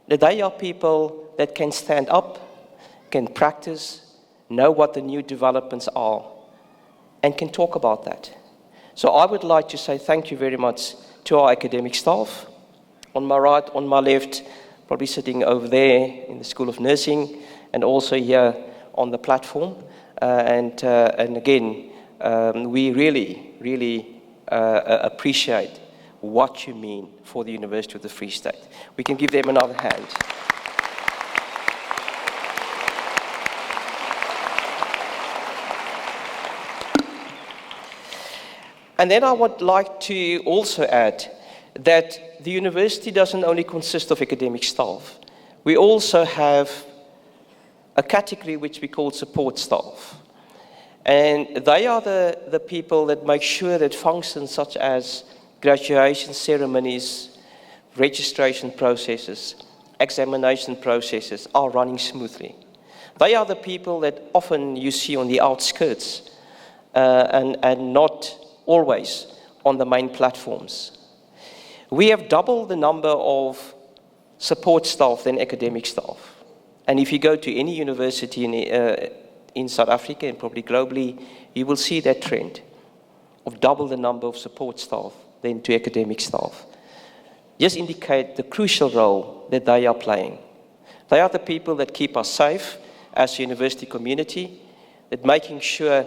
that they are people that can stand up, can practice, know what the new developments are, and can talk about that. So I would like to say thank you very much to our academic staff. On my right, on my left, probably sitting over there in the School of Nursing, and also here on the platform. And again, we really appreciate what you mean for the University of the Free State. We can give them another hand. And then I would like to also add that the university doesn't only consist of academic staff. We also have a category which we call support staff. And they are the people that make sure that functions such as graduation ceremonies, registration processes, examination processes are running smoothly. They are the people that often you see on the outskirts and not always on the main platforms. We have double the number of support staff than academic staff. And if you go to any university in South Africa and probably globally, you will see that trend of double the number of support staff than to academic staff. Just indicate the crucial role that they are playing. They are the people that keep us safe as a university community, that making sure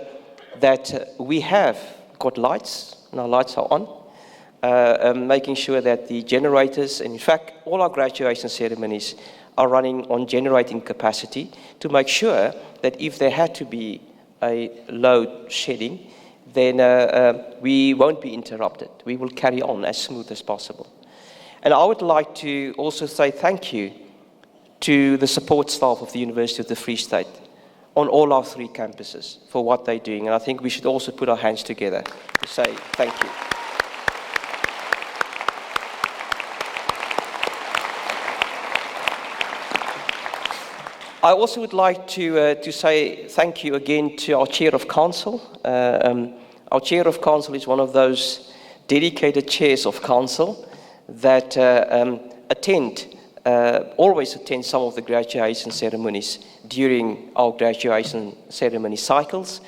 that we have got lights, and our lights are on, making sure that the generators, and in fact, all our graduation ceremonies are running on generating capacity to make sure that if there had to be a load shedding, then we won't be interrupted. We will carry on as smooth as possible. And I would like to also say thank you to the support staff of the University of the Free State on all our 3 campuses for what they're doing. And I think we should also put our hands together to say thank you. I also would like to say thank you again to our Chair of Council. Our Chair of Council is one of those dedicated chairs of Council that always attend some of the graduation ceremonies during our graduation ceremony cycles,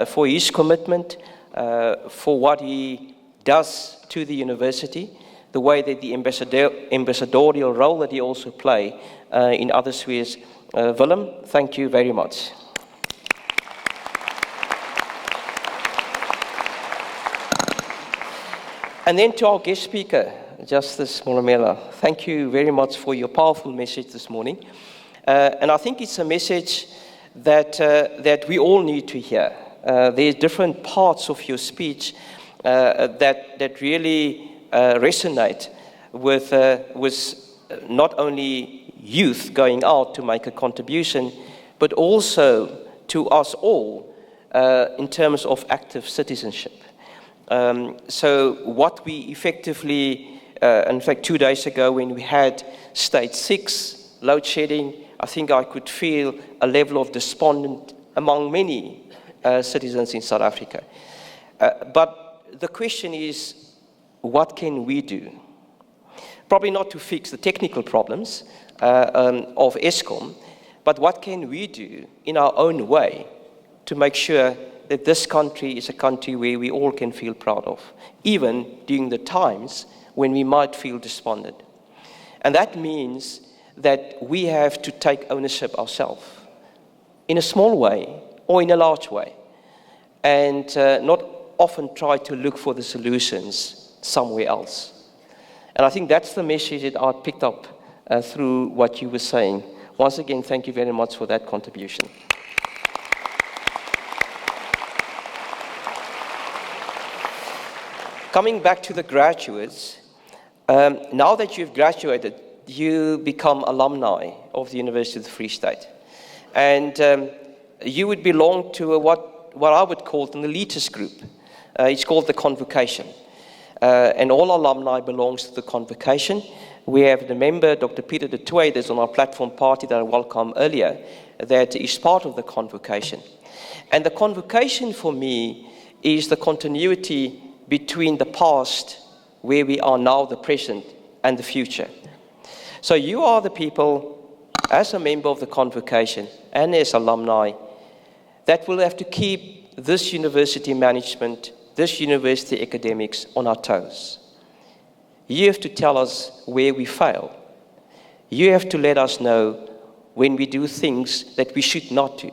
for his commitment, for what he does to the university, the way that the ambassadorial role that he also plays in other spheres. Willem, thank you very much. And then to our guest speaker, Justice Molamela, thank you very much for your powerful message this morning. And I think it's a message that we all need to hear. There's different parts of your speech that really resonate with not only youth going out to make a contribution, but also to us all in terms of active citizenship. So what we effectively, in fact 2 days ago when we had stage 6 load shedding, I think I could feel a level of despondent among many citizens in South Africa. But the question is, what can we do? Probably not to fix the technical problems of Eskom, but what can we do in our own way to make sure that this country is a country where we all can feel proud of, even during the times when we might feel despondent. And that means that we have to take ownership ourselves, in a small way or in a large way, and not often try to look for the solutions somewhere else. And I think that's the message that I picked up through what you were saying. Once again, thank you very much for that contribution. Coming back to the graduates, now that you've graduated, you become alumni of the University of the Free State. And you would belong to what I would call an elitist group. It's called the Convocation. And all alumni belongs to the Convocation. We have the member, Dr. Peter de Tooy, that's on our platform party that I welcomed earlier, that is part of the Convocation. And the Convocation for me is the continuity between the past, where we are now, the present, and the future. So you are the people, as a member of the Convocation and as alumni, that will have to keep this university management, this university academics on our toes. You have to tell us where we fail. You have to let us know when we do things that we should not do.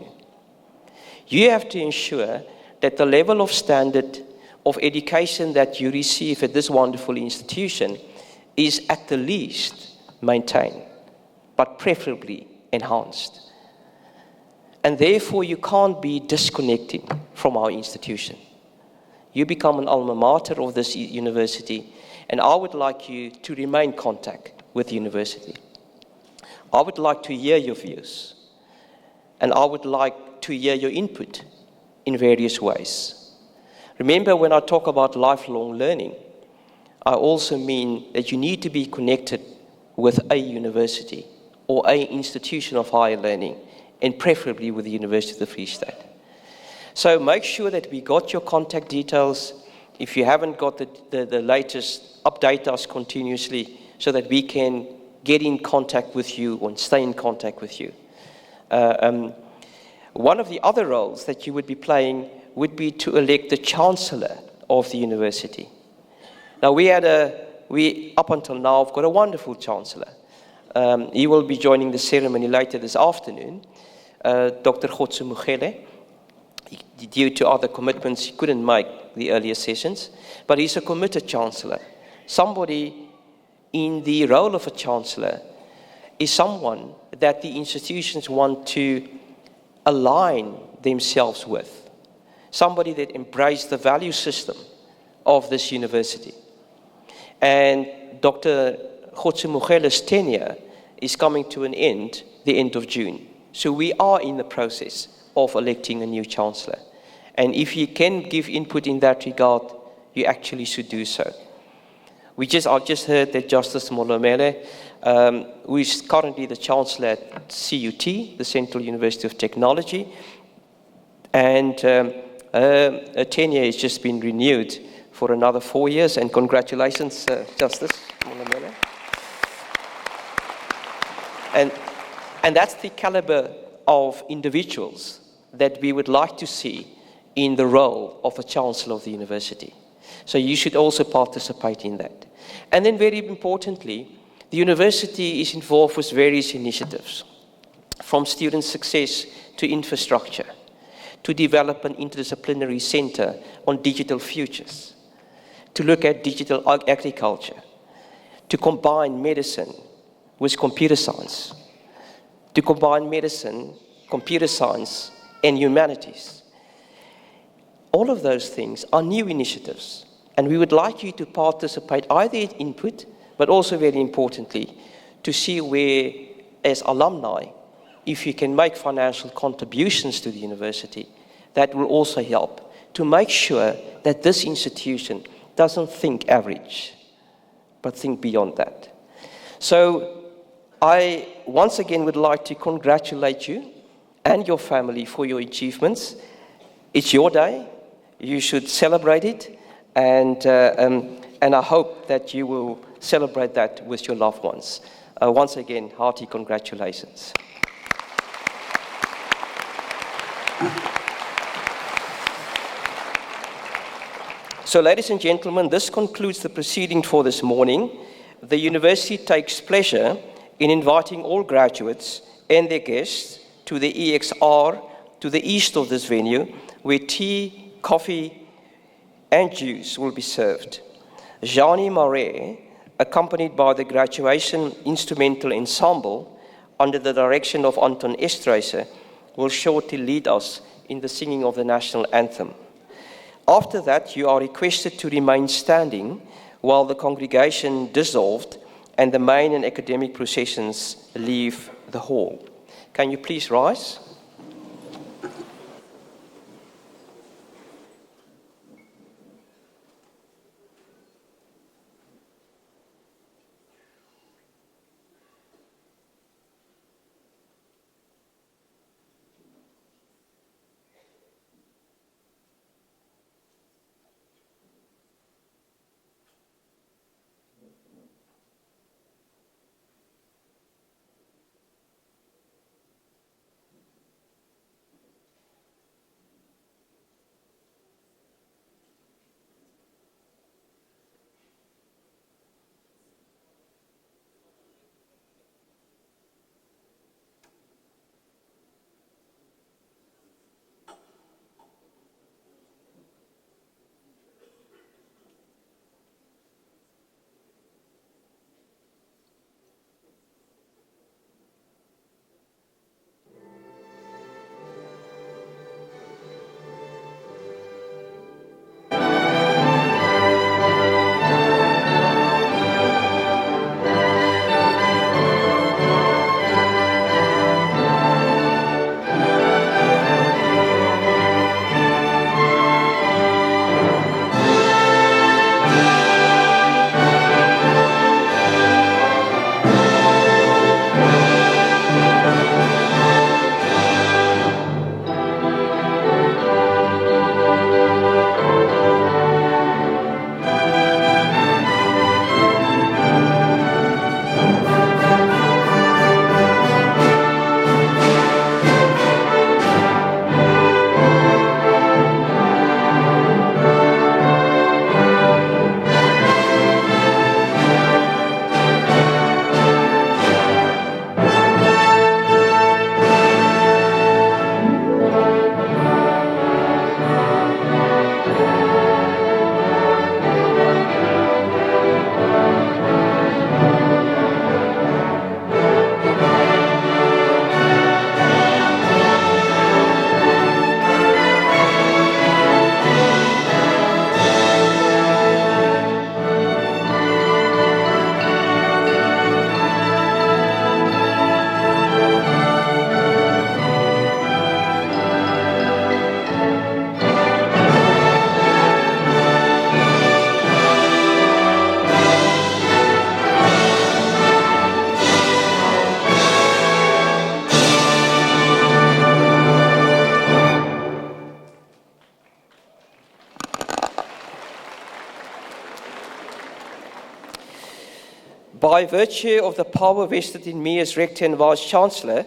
You have to ensure that the level of standard of education that you receive at this wonderful institution is at the least maintained, but preferably enhanced. And therefore, you can't be disconnecting from our institution. You become an alma mater of this university, and I would like you to remain in contact with the university. I would like to hear your views, and I would like to hear your input in various ways. Remember, when I talk about lifelong learning, I also mean that you need to be connected with a university or an institution of higher learning, and preferably with the University of the Free State. So make sure that we got your contact details. If you haven't got the latest, update us continuously so that we can get in contact with you and stay in contact with you. One of the other roles that you would be playing would be to elect the Chancellor of the university. Now, we up until now have got a wonderful Chancellor. He will be joining the ceremony later this afternoon, Dr. Kgotso Mogele. Due to other commitments, he couldn't make the earlier sessions, but he's a committed Chancellor. Somebody in the role of a Chancellor is someone that the institutions want to align themselves with. Somebody that embraces the value system of this university. And Dr. Kgotso Mogele's tenure is coming to an end, the end of June. So we are in the process of electing a new Chancellor. And if you can give input in that regard, you actually should do so. I just heard that Justice Molomele, who is currently the Chancellor at CUT, the Central University of Technology, and her tenure has just been renewed for another 4 years, and congratulations, Justice Molomele. And that's the caliber of individuals that we would like to see in the role of a Chancellor of the University. So you should also participate in that. And then very importantly, the university is involved with various initiatives, from student success to infrastructure, to develop an interdisciplinary center on digital futures, to look at digital agriculture, to combine medicine with computer science, to combine medicine, computer science, and humanities. All of those things are new initiatives, and we would like you to participate either in input, but also very importantly, to see where, as alumni, if you can make financial contributions to the university, that will also help to make sure that this institution doesn't think average, but think beyond that. So I once again would like to congratulate you and your family for your achievements. It's your day. You should celebrate it, and I hope that you will celebrate that with your loved ones. Once again, hearty congratulations. So, ladies and gentlemen, this concludes the proceeding for this morning. The university takes pleasure in inviting all graduates and their guests to the EXR to the east of this venue, where tea, coffee, and juice will be served. Jani Marais, accompanied by the Graduation Instrumental Ensemble under the direction of Anton Estreiser, will shortly lead us in the singing of the national anthem. After that, you are requested to remain standing while the congregation dissolved and the main and academic processions leave the hall. Can you please rise? By virtue of the power vested in me as Rector and Vice-Chancellor,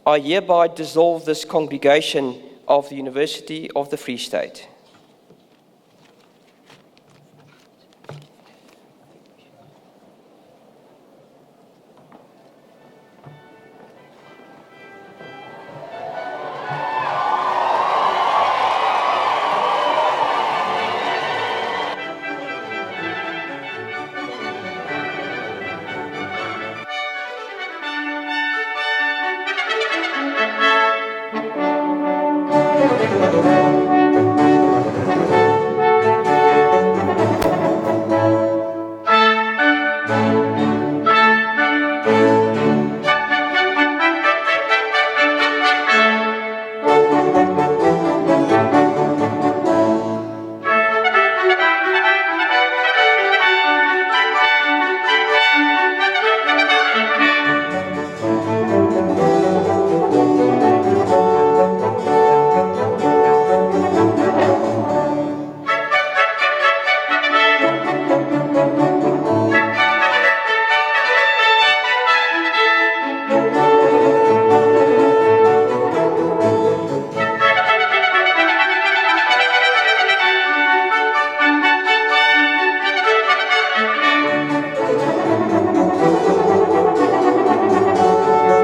I hereby dissolve this congregation of the University of the Free State.